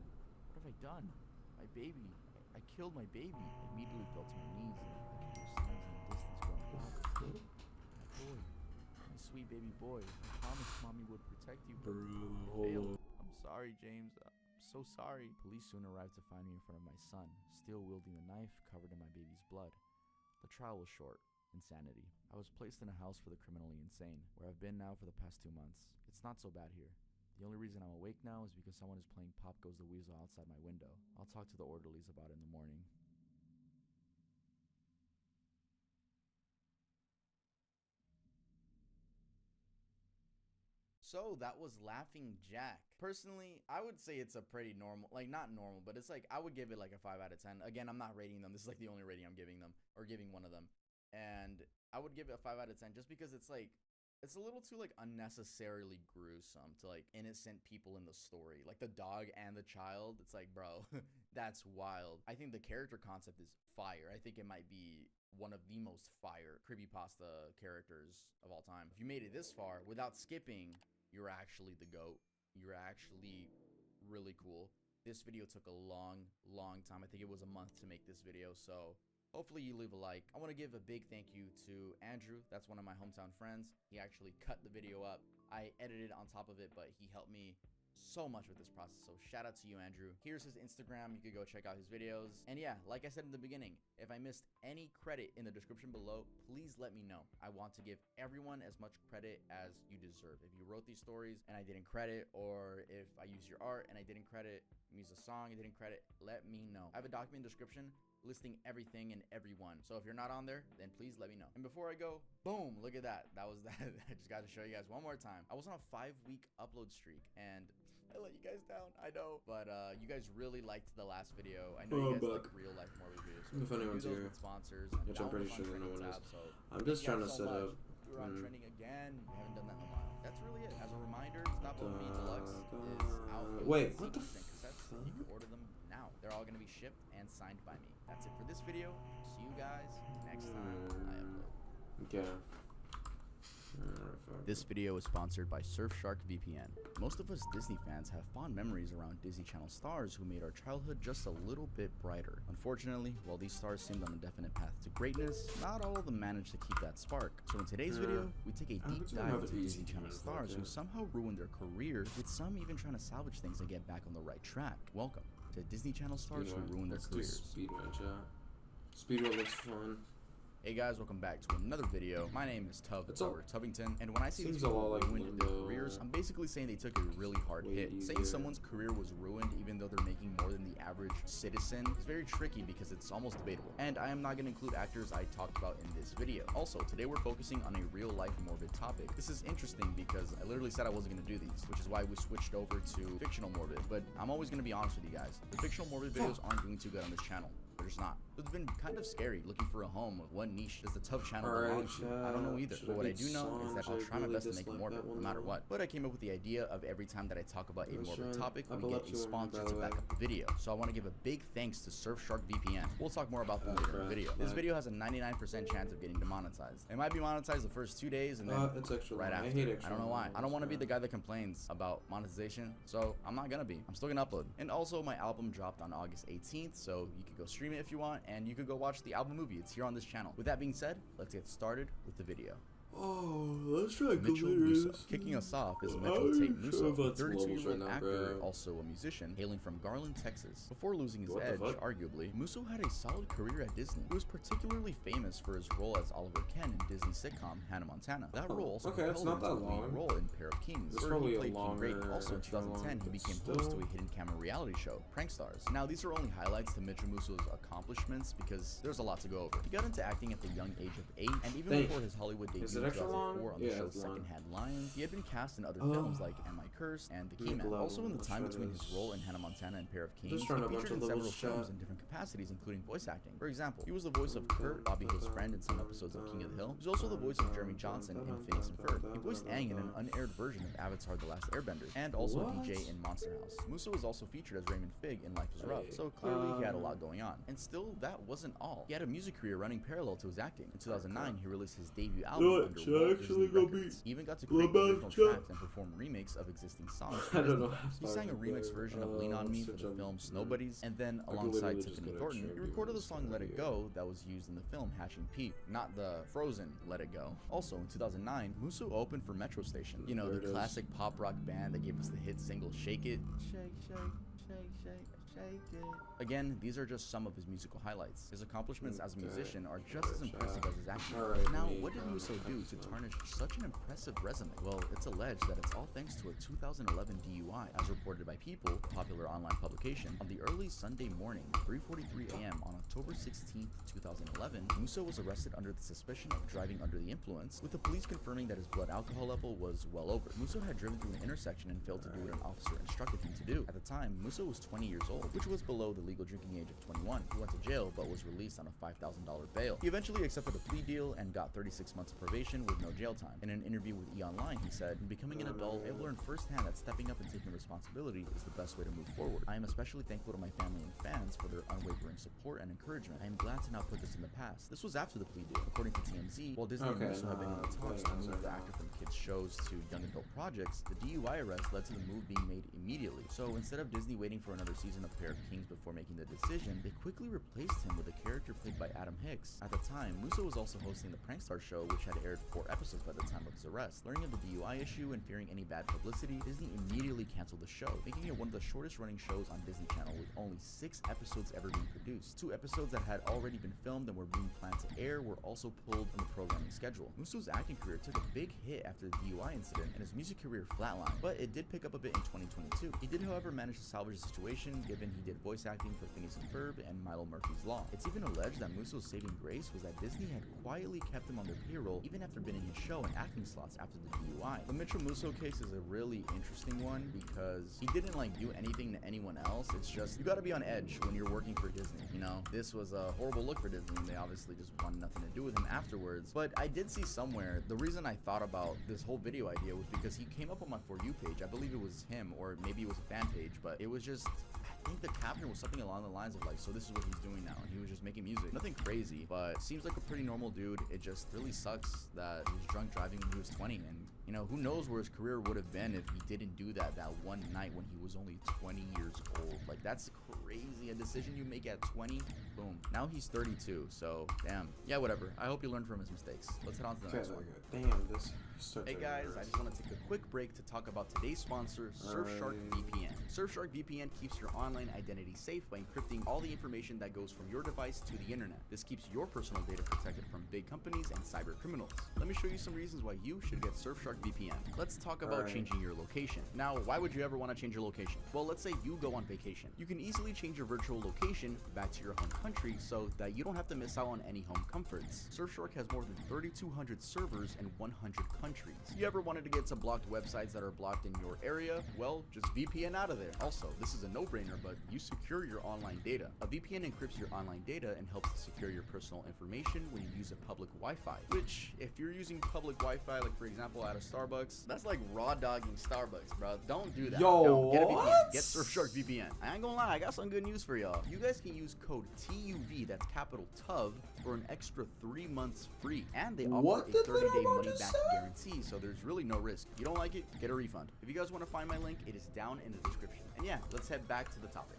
what have I done? My baby. I killed my baby. I immediately fell to my knees and I could hear sounds in the distance growing louder. My boy. My sweet baby boy. I promised mommy would protect you, but I failed. I'm sorry, James. I'm so sorry. Police soon arrived to find me in front of my son, still wielding the knife covered in my baby's blood. The trial was short. Insanity. I was placed in a house for the criminally insane, where I've been now for the past 2 months. It's not so bad here. The only reason I'm awake now is because someone is playing Pop Goes the Weasel outside my window. I'll talk to the orderlies about it in the morning. So that was Laughing Jack. Personally, I would say it's a pretty normal, like not normal, but it's like I would give it like a 5 out of 10. Again, I'm not rating them. This is like the only rating I'm giving them, or giving one of them. And I would give it a 5 out of 10 just because it's like it's a little too like unnecessarily gruesome to like innocent people in the story, like the dog and the child. It's like, bro, that's wild. I think the character concept is fire. I think it might be one of the most fire creepypasta characters of all time. If you made it this far without skipping, you're actually the GOAT. You're actually really cool. This video took a long time. I think it was a month to make this video, so hopefully you leave a like. I want to give a big thank you to Andrew. That's one of my hometown friends. He actually cut the video up. I edited on top of it, but he helped me so much with this process. So shout out to you, Andrew. Here's his Instagram. You could go check out his videos. And yeah, like I said in the beginning, if I missed any credit in the description below, please let me know. I want to give everyone as much credit as you deserve. If you wrote these stories and I didn't credit, or if I used your art and I didn't credit, used a song and didn't credit, let me know. I have a document description listing everything and everyone. So if you're not on there, then please let me know. And before I go, boom, look at that. That was that. I just got to show you guys one more time. I was on a 5-week upload streak and I let you guys down, I know. But you guys really liked the last video. I know you guys like real life Morbius videos. So if anyone's here, sponsors, which I'm pretty sure no one is. So I'm just trying to set up. We're on trending again. We haven't done that in a while. That's really it. As a reminder, Stop Over Me Deluxe is out. Wait, what the fuck? You can order them now. They're all going to be shipped and signed by me. That's it for this video. See you guys next time I upload. Okay. This video is sponsored by Surfshark VPN. Most of us Disney fans have fond memories around Disney Channel stars who made our childhood just a little bit brighter. Unfortunately, while these stars seemed on a definite path to greatness, not all of them managed to keep that spark. So in today's video, we take a deep dive into Disney Channel stars who somehow ruined their career, with some even trying to salvage things and get back on the right track. Welcome to Disney Channel stars who ruined their careers. Speedrun, chat. Speedrun looks fun. Hey guys, welcome back to another video. My name is Tubbington, and when I say these seems a lot people like ruined their Limbo. careers, I'm basically saying they took a really hard Way hit. Saying easier. someone's career was ruined even though they're making more than the average citizen is very tricky because it's almost debatable. And I am not going to include actors I talked about in this video. Also, today we're focusing on a real life morbid topic. This is interesting because I literally said I wasn't going to do these, which is why we switched over to fictional morbid. But I'm always going to be honest with you guys. The fictional morbid videos aren't doing too good on this channel. They're just not. It's been kind of scary looking for a home with one niche does the Tub channel belong to. I don't know either. But what I do know is that I'll try my best to make it morbid, no matter what. But I came up with the idea of every time that I talk about a morbid topic, we get a sponsor to back up the video. So I want to give a big thanks to Surfshark VPN. We'll talk more about them later in the video. This video has a 99% chance of getting demonetized. It might be monetized the first 2 days and then it's extra right long. after. I hate extra I don't know why. long I don't want to be ones, the guy that complains about monetization, so I'm not gonna be. I'm still gonna upload. And also, my album dropped on August 18th, so you can go stream it if you want, and you could go watch the album movie. It's here on this channel. With that being said, let's get started with the video. Oh, let's try Mitchell Musso. Kicking us off is Mitchell Tate Musso, a 32-year-old right now, actor, bro. also a musician, hailing from Garland, Texas. Before losing his What the edge, fuck? arguably, Musso had a solid career at Disney. He was particularly famous for his role as Oliver Ken in Disney sitcom Hannah Montana. That role also okay, it's propelled not him that to a lead long. role in Pair of Kings, It's where probably he a played King Great. longer, Also in extra 2010, long, he became but host to still. a hidden camera reality show, Prank Stars. Now, these are only highlights to Mitchell Musso's accomplishments because there's a lot to go over. He got into acting at the young age of 8, and even Dang. before his Hollywood debut Is in it extra 2004 long? on the Yeah, show it's long. Secondhand Lions, he had been cast in other Oh. films like Am I Cursed and The Key Man. Level. Also, in the Let's time try between his this. role in Hannah Montana and Pair of Kings, he trying a bunch featured of in several levels, films chat. in different capacities, including voice acting. For example, he was the voice of Kurt, Bobby Hill's friend, in some episodes of King of the Hill. He was also the voice of Jeremy Johnson in Phineas and Ferb. He voiced Aang in an unaired version of Avatar: The Last Airbender, and also What? DJ in Monster House. Musso was also featured as Raymond Fig in Life is Rough, so clearly he had a lot going on. And still, that wasn't all. He had a music career running parallel to his acting. In 2009, he released his debut album what? under Should Walt I Disney actually go Records. be He even got to create Club original Chat? tracks and perform remakes of existing songs. I for don't know Disney. how He far sang a to remix go. version of Lean On Me for Such the a- film Snow Buddies, and then I could alongside literally just Tiffany get Thornton, extra he recorded the views song from Let the It video. Go that was used in the film Hatching Peep, not the Frozen Let It Go. Also, in 2009, Musso opened for Metro Station. You know, There the it is. classic pop rock band that gave us the hit single Shake It. Shake, shake, shake, shake, shake it. Again, these are just some of his musical highlights. His accomplishments as a musician are just as impressive as his acting. Alright, Now, me, what did Musso do to tarnish such an impressive resume? Well, it's alleged that it's all thanks to a 2011 DUI, as reported by People, a popular online publication. On the early Sunday morning, 3:43 a.m. on October 16, 2011, Musso was arrested under the suspicion of driving under the influence, with the police confirming that his blood alcohol level was well over. Musso had driven through an intersection and failed to do what an officer instructed him to do. At the time, Musso was 20 years old, which was below the legal drinking age of 21. He went to jail but was released on a $5,000 bail. He eventually accepted a plea deal and got 36 months of probation with no jail time. In an interview with E! Online, he said, "In becoming an adult, I've learned firsthand that stepping up and taking responsibility is the best way to move forward. I am especially thankful to my family and fans for their unwavering support and encouragement. I am glad to now put this in the past." This was after the plea deal. According to TMZ, while Disney and Okay, Musso have been in the talks to move the actor from kids shows to young adult projects, the DUI arrest led to the move being made immediately. So instead of Disney waiting for another season of Pair of Kings before making the decision, they quickly replaced him with a character played by Adam Hicks. At the time, Musso was also hosting the Prank Star show, which had aired 4 episodes by the time of his arrest. Learning of the DUI issue and fearing any bad publicity, Disney immediately canceled the show, making it one of the shortest running shows on Disney Channel, with only 6 episodes ever being produced. 2 episodes that had already been filmed and were being planned to air were also pulled from the programming schedule. Musso's acting career took a big hit after the DUI incident, and his music career flatlined, but it did pick up a bit in 2022. He did, however, manage to salvage the situation, given he did voice acting for Phineas and Ferb and Milo Murphy's Law. It's even alleged that Musso's saving grace was that Disney had quietly kept him on their payroll even after binning his show and acting slots after the DUI. The Mitchell Musso case is a really interesting one because he didn't do anything to anyone else. It's just, you gotta be on edge when you're working for Disney, you know? This was a horrible look for Disney, and they obviously just wanted nothing to do with him afterwards. But I did see somewhere, the reason I thought about this whole video idea was because he came up on my For You page. I believe it was him, or maybe it was a fan page, but it was just, I think the caption was something along the lines of so this is what he's doing now, and he was just making music. Nothing crazy, but seems like a pretty normal dude. It just really sucks that he was drunk driving when he was 20 and You know, who knows where his career would have been if he didn't do that one night when he was only 20 years old. Like, that's crazy. A decision you make at 20, boom. Now he's 32, so damn. Yeah, whatever. I hope he learned from his mistakes. Let's head on to the next one. Damn, this starts. Hey guys, I just want to take a quick break to talk about today's sponsor, Surfshark VPN. Surfshark VPN keeps your online identity safe by encrypting all the information that goes from your device to the internet. This keeps your personal data protected from big companies and cyber criminals. Let me show you some reasons why you should get Surfshark VPN. Let's talk about changing your location. Now, why would you ever want to change your location? Well, let's say you go on vacation. You can easily change your virtual location back to your home country so that you don't have to miss out on any home comforts. Surfshark has more than 3,200 servers in 100 countries. You ever wanted to get some blocked websites that are blocked in your area? Well, just VPN out of there. Also, this is a no-brainer, but you secure your online data. A VPN encrypts your online data and helps to secure your personal information when you use a public Wi-Fi, which, if you're using public Wi-Fi, like for example at a Starbucks, that's like raw dogging Starbucks, bro. Don't do that. Yo, Get a VPN. Get Surfshark VPN. I ain't gonna lie, I got some good news for y'all. You guys can use code TUV, that's capital TUV, for an extra 3 months free, and they offer a 30-day money-back guarantee, so there's really no risk. You don't like it, get a refund. If you guys want to find my link, it is down in the description. And yeah, let's head back to the topic.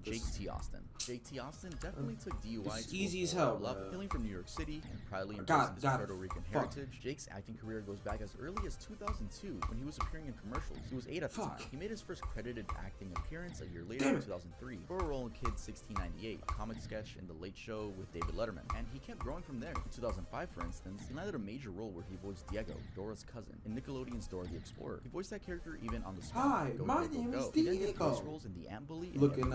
Jake T. Austin. Jake T. Austin definitely took DUI to easy as hell. Hailing from New York City and proudly embracing his Puerto Rican heritage, Jake's acting career goes back as early as 2002 when he was appearing in commercials. He was 8 at the time. He made his first credited acting appearance a year later in 2003 for a role in Kid 1698, a comic sketch in The Late Show with David Letterman, and he kept growing from there. In 2005, for instance, he landed a major role where he voiced Diego, Dora's cousin, in Nickelodeon's Dora the Explorer. He voiced that character even on the Hi, my name is Diego. He then did voice Diego. roles in The Ant Bully and Looking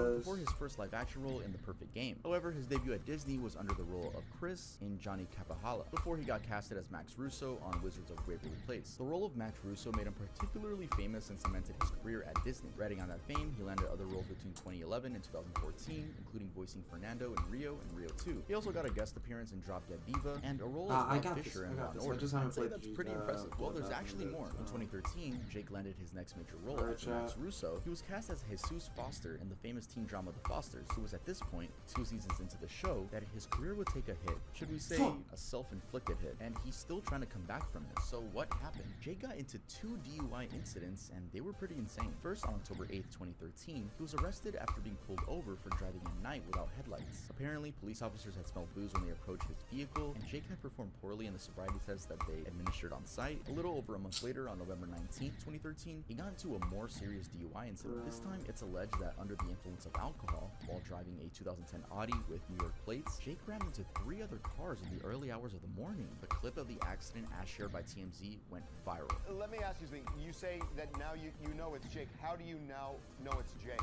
before his first live-action role in The Perfect Game. However, his debut at Disney was under the role of Chris in Johnny Capahala, before he got casted as Max Russo on Wizards of Waverly Place. The role of Max Russo made him particularly famous and cemented his career at Disney. Riding on that fame, he landed other roles between 2011 and 2014, including voicing Fernando in Rio and Rio 2. He also got a guest appearance in Drop Dead Diva and a role as Bob Fisher in Law & Order. I'd say that's pretty impressive. Well, there's actually more. In 2013, Jake landed his next major role after Max Russo. He was cast as Jesus Foster in the famous teen drama The Fosters. It was at this point, 2 seasons into the show, that his career would take a hit. Should we say a self-inflicted hit? And he's still trying to come back from it. So what happened? Jake got into 2 DUI incidents and they were pretty insane. First, on October 8th, 2013, he was arrested after being pulled over for driving at night without headlights. Apparently, police officers had smelled booze when they approached his vehicle, and Jake had performed poorly in the sobriety test that they administered on site. A little over a month later, on November 19th, 2013, he got into a more serious DUI incident. This time, it's alleged that under the influence of alcohol, while driving a 2010 Audi with New York plates, Jake ran into 3 other cars in the early hours of the morning. The clip of the accident, as shared by TMZ, went viral. Let me ask you something. You say that now you know it's Jake. How do you now know it's Jake?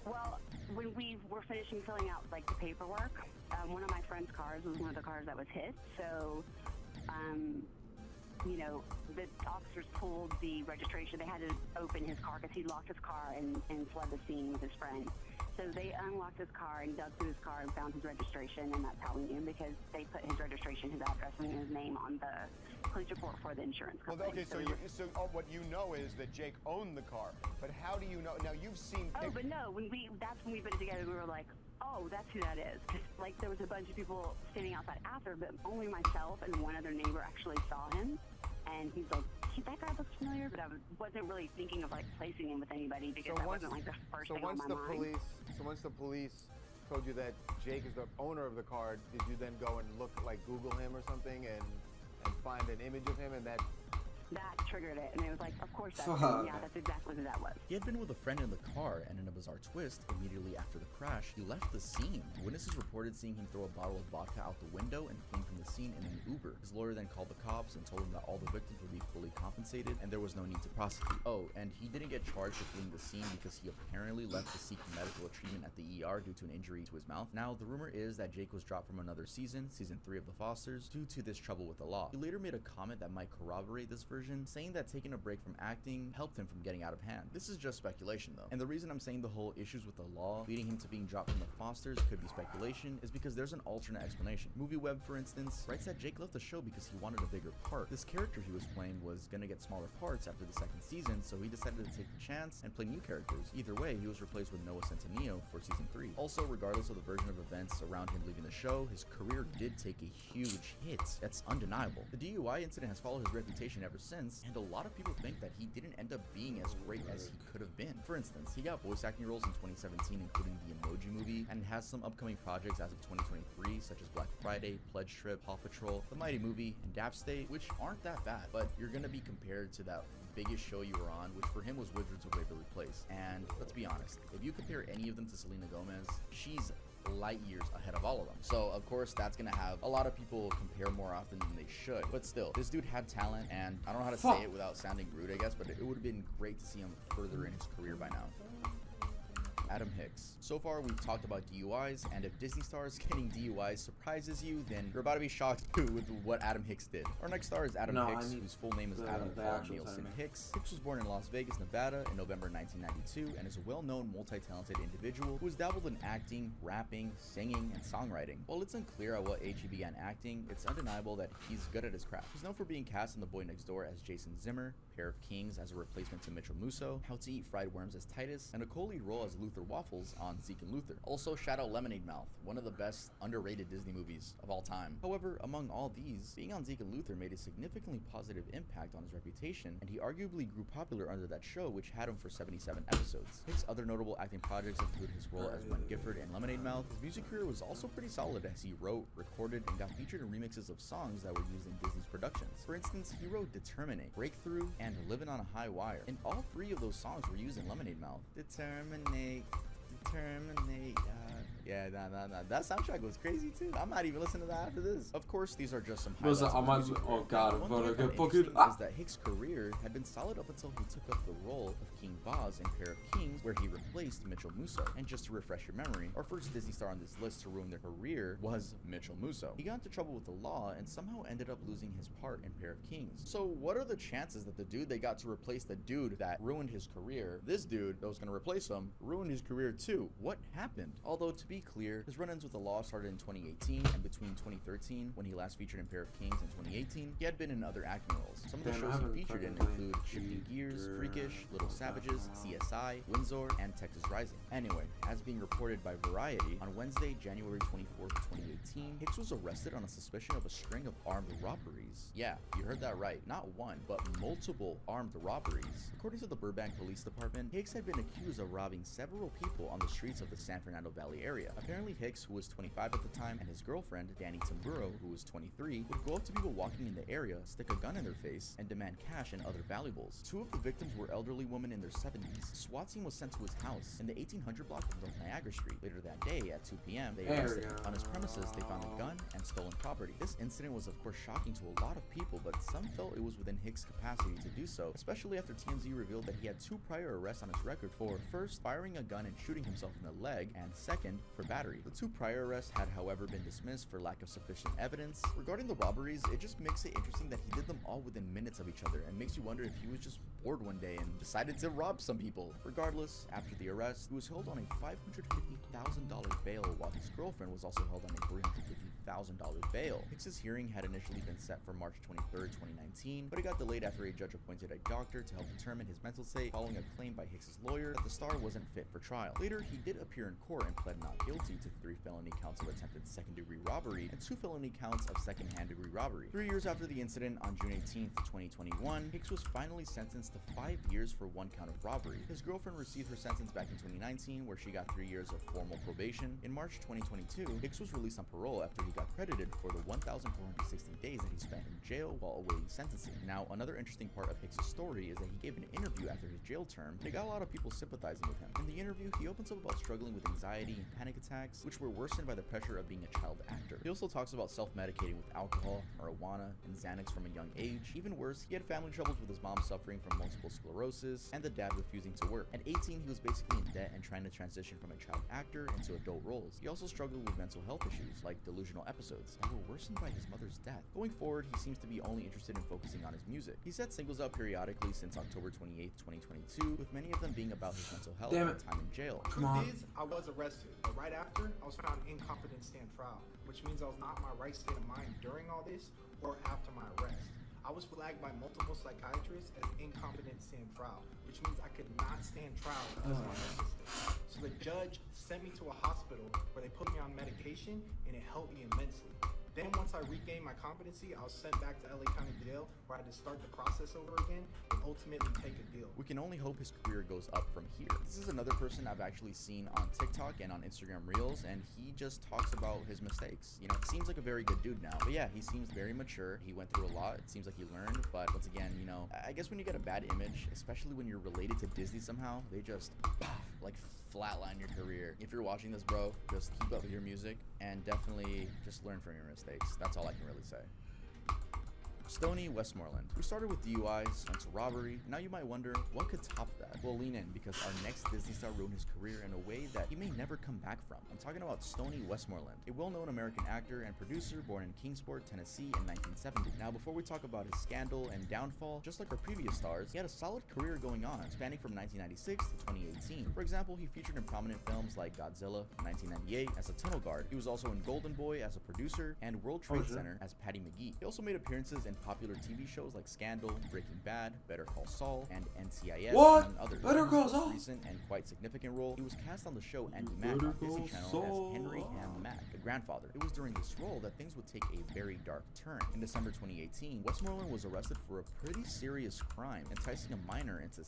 Well, when we were finishing filling out like the paperwork, one of my friend's cars was one of the cars that was hit. So, you know, the officers pulled the registration. They had to open his car because he locked his car and fled the scene with his friend. So they unlocked his car and dug through his car and found his registration, and that's how we knew, because they put his registration, his address, and his name on the police report for the insurance company. Well, okay, so what you know is that Jake owned the car, but how do you know? Now you've seen. Oh, but no, that's when we put it together. We were like, oh, that's who that is. 'Cause, like, there was a bunch of people standing outside after, but only myself and one other neighbor actually saw him. And he's like, that guy looks familiar, but I wasn't really thinking of like placing him with anybody, because that wasn't like the first thing on my mind. So once the police told you that Jake is the owner of the car, did you then go and look, like Google him or something, and find an image of him, and that triggered it, and it was like, of course that's him. Yeah, that's exactly who that was. He had been with a friend in the car, and in a bizarre twist, immediately after the crash, he left the scene. Witnesses reported seeing him throw a bottle of vodka out the window and fleeing from the scene in an Uber. His lawyer then called the cops and told him that all the victims would be fully compensated and there was no need to prosecute. Oh, and he didn't get charged with fleeing the scene because he apparently left to seek medical treatment at the ER due to an injury to his mouth. Now, the rumor is that Jake was dropped from another season, season 3 of The Fosters, due to this trouble with the law. He later made a comment that might corroborate this version, version, saying that taking a break from acting helped him from getting out of hand. This is just speculation though, and the reason I'm saying the whole issues with the law leading him to being dropped from the Fosters could be speculation is because there's an alternate explanation. MovieWeb, for instance, writes that Jake left the show because he wanted a bigger part. This character he was playing was gonna get smaller parts after the second season, so he decided to take the chance and play new characters. Either way, he was replaced with Noah Centineo for season 3. Also, regardless of the version of events around him leaving the show, his career did take a huge hit. That's undeniable. The DUI incident has followed his reputation ever since, and a lot of people think that he didn't end up being as great as he could have been. For instance, he got voice acting roles in 2017, including the Emoji Movie, and has some upcoming projects as of 2023, such as Black Friday, Pledge Trip, Paw Patrol, The Mighty Movie, and Daft State, which aren't that bad, but you're gonna be compared to that biggest show you were on, which for him was Wizards of Waverly Place. And let's be honest, if you compare any of them to Selena Gomez, she's light years ahead of all of them. So of course that's gonna have a lot of people compare more often than they should, but still, this dude had talent, and I don't know how to say it without sounding rude, I guess, but it would have been great to see him further in his career by now. Adam Hicks. So far, we've talked about DUIs, and if Disney stars getting DUIs surprises you, then you're about to be shocked too with what Adam Hicks did. Our next star is Adam Hicks, whose full name is Adam Paul Nielsen Hicks. Hicks was born in Las Vegas, Nevada in November 1992, and is a well-known, multi-talented individual who has dabbled in acting, rapping, singing, and songwriting. While it's unclear at what age he began acting, it's undeniable that he's good at his craft. He's known for being cast in The Boy Next Door as Jason Zimmer, Pair of Kings as a replacement to Mitchell Musso, How to Eat Fried Worms as Titus, and a co-lead role as Luther Waffles on Zeke and Luther. Also, shout out Lemonade Mouth, one of the best underrated Disney movies of all time. However, among all these, being on Zeke and Luther made a significantly positive impact on his reputation, and he arguably grew popular under that show, which had him for 77 episodes. Hicks' other notable acting projects include his role as Gwen Gifford in Lemonade Mouth. His music career was also pretty solid as he wrote, recorded, and got featured in remixes of songs that were used in Disney's productions. For instance, he wrote Determinate, Breakthrough, and Living on a High Wire, and all three of those songs were used in Lemonade Mouth. Determinate, yeah, that soundtrack was crazy too. I'm not even listening to that after this. Of course, these are just some highlights. Oh god, is that Hicks' career had been solid up until he took up the role of King Boz in Pair of Kings, where he replaced Mitchell Musso. And just to refresh your memory, our first Disney star on this list to ruin their career was Mitchell Musso. He got into trouble with the law and somehow ended up losing his part in Pair of Kings. So what are the chances that the dude they got to replace the dude that ruined his career, this dude that was going to replace him, ruined his career too? What happened? Although, to be clear, his run-ins with the law started in 2018, and between 2013, when he last featured in Pair of Kings, and 2018, he had been in other acting roles. Some of the shows he featured in include Shifting Gears, Freakish, Little Savages, CSI, Windsor, and Texas Rising. Anyway, as being reported by Variety, on Wednesday, January 24th, 2018, Hicks was arrested on a suspicion of a string of armed robberies. Yeah, you heard that right. Not one, but multiple armed robberies. According to the Burbank Police Department, Hicks had been accused of robbing several people on the streets of the San Fernando Valley area. Apparently, Hicks, who was 25 at the time, and his girlfriend, Danny Tamburo, who was 23, would go up to people walking in the area, stick a gun in their face, and demand cash and other valuables. Two of the victims were elderly women in their 70s. SWAT team was sent to his house in the 1800 block of North Niagara Street. Later that day, at 2 p.m., they arrested him. On his premises, they found a gun and stolen property. This incident was, of course, shocking to a lot of people, but some felt it was within Hicks' capacity to do so, especially after TMZ revealed that he had 2 prior arrests on his record for, first, firing a gun and shooting himself in the leg, and second, for battery. The 2 prior arrests had, however, been dismissed for lack of sufficient evidence. Regarding the robberies, it just makes it interesting that he did them all within minutes of each other, and makes you wonder if he was just bored one day and decided to rob some people. Regardless, after the arrest, he was held on a $550,000 bail, while his girlfriend was also held on a $350,000 bail. Hicks' hearing had initially been set for March 23rd, 2019, but it got delayed after a judge appointed a doctor to help determine his mental state following a claim by Hicks' lawyer that the star wasn't fit for trial. Later, he did appear in court and pled not guilty to 3 felony counts of attempted second-degree robbery and 2 felony counts of second-hand degree robbery. 3 years after the incident, on June 18th, 2021, Hicks was finally sentenced to 5 years for 1 count of robbery. His girlfriend received her sentence back in 2019, where she got 3 years of formal probation. In March 2022, Hicks was released on parole after he got credited for the 1,460 days that he spent in jail while awaiting sentencing. Now, another interesting part of Hicks' story is that he gave an interview after his jail term, and it got a lot of people sympathizing with him. In the interview, he opens up about struggling with anxiety and panic attacks attacks, which were worsened by the pressure of being a child actor. He also talks about self-medicating with alcohol, marijuana, and Xanax from a young age. Even worse, he had family troubles with his mom suffering from multiple sclerosis and the dad refusing to work. At 18, he was basically in debt and trying to transition from a child actor into adult roles. He also struggled with mental health issues, like delusional episodes, that were worsened by his mother's death. Going forward, he seems to be only interested in focusing on his music. He's had singles out periodically since October 28, 2022, with many of them being about his mental health and time in jail. Come on. Truth is, I was arrested, but right after, I was found incompetent to stand trial, which means I was not in my right state of mind during all this or after my arrest. I was flagged by multiple psychiatrists as incompetent to stand trial, which means I could not stand trial because of my mental state. So the judge sent me to a hospital where they put me on medication, and it helped me immensely. Then once I regained my competency, I was sent back to LA County Jail, where I had to start the process over again and ultimately take a deal. We can only hope his career goes up from here. This is another person I've actually seen on TikTok and on Instagram Reels, and he just talks about his mistakes. You know, seems like a very good dude now. But yeah, he seems very mature. He went through a lot. It seems like he learned. But once again, you know, I guess when you get a bad image, especially when you're related to Disney somehow, they just like flatline your career. If you're watching this, bro, just keep up with your music and definitely just learn from your mistakes. That's all I can really say. Stoney Westmoreland. We started with DUIs, went to robbery. Now you might wonder, what could top that? Well, lean in, because our next Disney star ruined his career in a way that he may never come back from. I'm talking about Stoney Westmoreland, a well-known American actor and producer born in Kingsport, Tennessee in 1970. Now, before we talk about his scandal and downfall, just like our previous stars, he had a solid career going on, spanning from 1996 to 2018. For example, he featured in prominent films like Godzilla from 1998 as a tunnel guard. He was also in Golden Boy as a producer and World Trade Center as Patty McGee. He also made appearances in popular TV shows like Scandal, Breaking Bad, Better Call Saul, and NCIS, among others. Better Call Saul? Most recent and quite significant role, he was cast on the show Andy Mack on Disney Channel as Henry Ham Mack, the grandfather. It was during this role that things would take a very dark turn. In December 2018, Westmoreland was arrested for a pretty serious crime, enticing a minor into...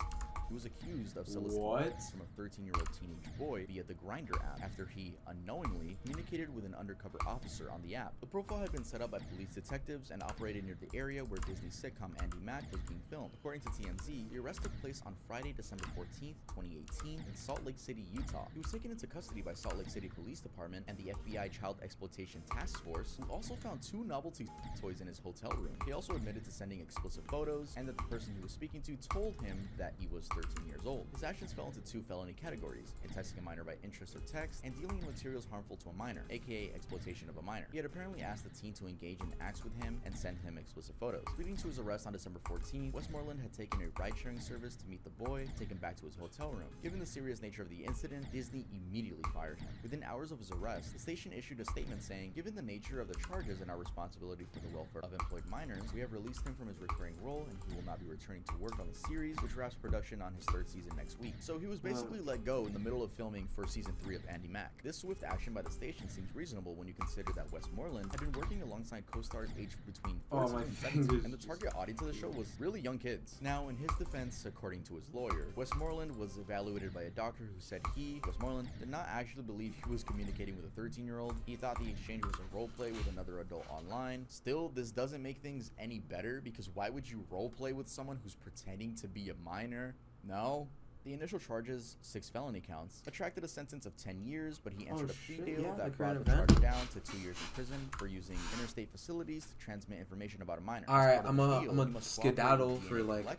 He was accused of soliciting funds from a 13-year-old teenage boy via the Grindr app after he unknowingly communicated with an undercover officer on the app. The profile had been set up by police detectives and operated near the area where Disney's sitcom Andy Mack was being filmed. According to TMZ, the arrest took place on Friday, December 14th, 2018 in Salt Lake City, Utah. He was taken into custody by Salt Lake City Police Department and the FBI Child Exploitation Task Force, who also found 2 novelty toys in his hotel room. He also admitted to sending explicit photos and that the person he was speaking to told him that he was 13 years old. His actions fell into 2 felony categories: enticing a minor by interest or text, and dealing in materials harmful to a minor, aka exploitation of a minor. He had apparently asked the teen to engage in acts with him and send him explicit photos. Leading to his arrest on December 14th, Westmoreland had taken a ride-sharing service to meet the boy, take him back to his hotel room. Given the serious nature of the incident, Disney immediately fired him. Within hours of his arrest, the station issued a statement saying, "Given the nature of the charges and our responsibility for the welfare of employed minors, we have released him from his recurring role and he will not be returning to work on the series, which wraps production on his 3rd season next week." So he was basically let go in the middle of filming for season 3 of Andy Mack. This swift action by the station seems reasonable when you consider that Westmoreland had been working alongside co-stars aged between 14 and 17, and the target audience of the show was really young kids. Now, in his defense, according to his lawyer, Westmoreland was evaluated by a doctor who said Westmoreland, did not actually believe he was communicating with a 13-year-old. He thought the exchange was a role play with another adult online. Still, this doesn't make things any better, because why would you role play with someone who's pretending to be a minor? No? The initial charges, 6 felony counts, attracted a sentence of 10 years, but he entered a plea deal that brought the charge down to 2 years in prison for using interstate facilities to transmit information about a minor. Alright, I'm a skedaddle for like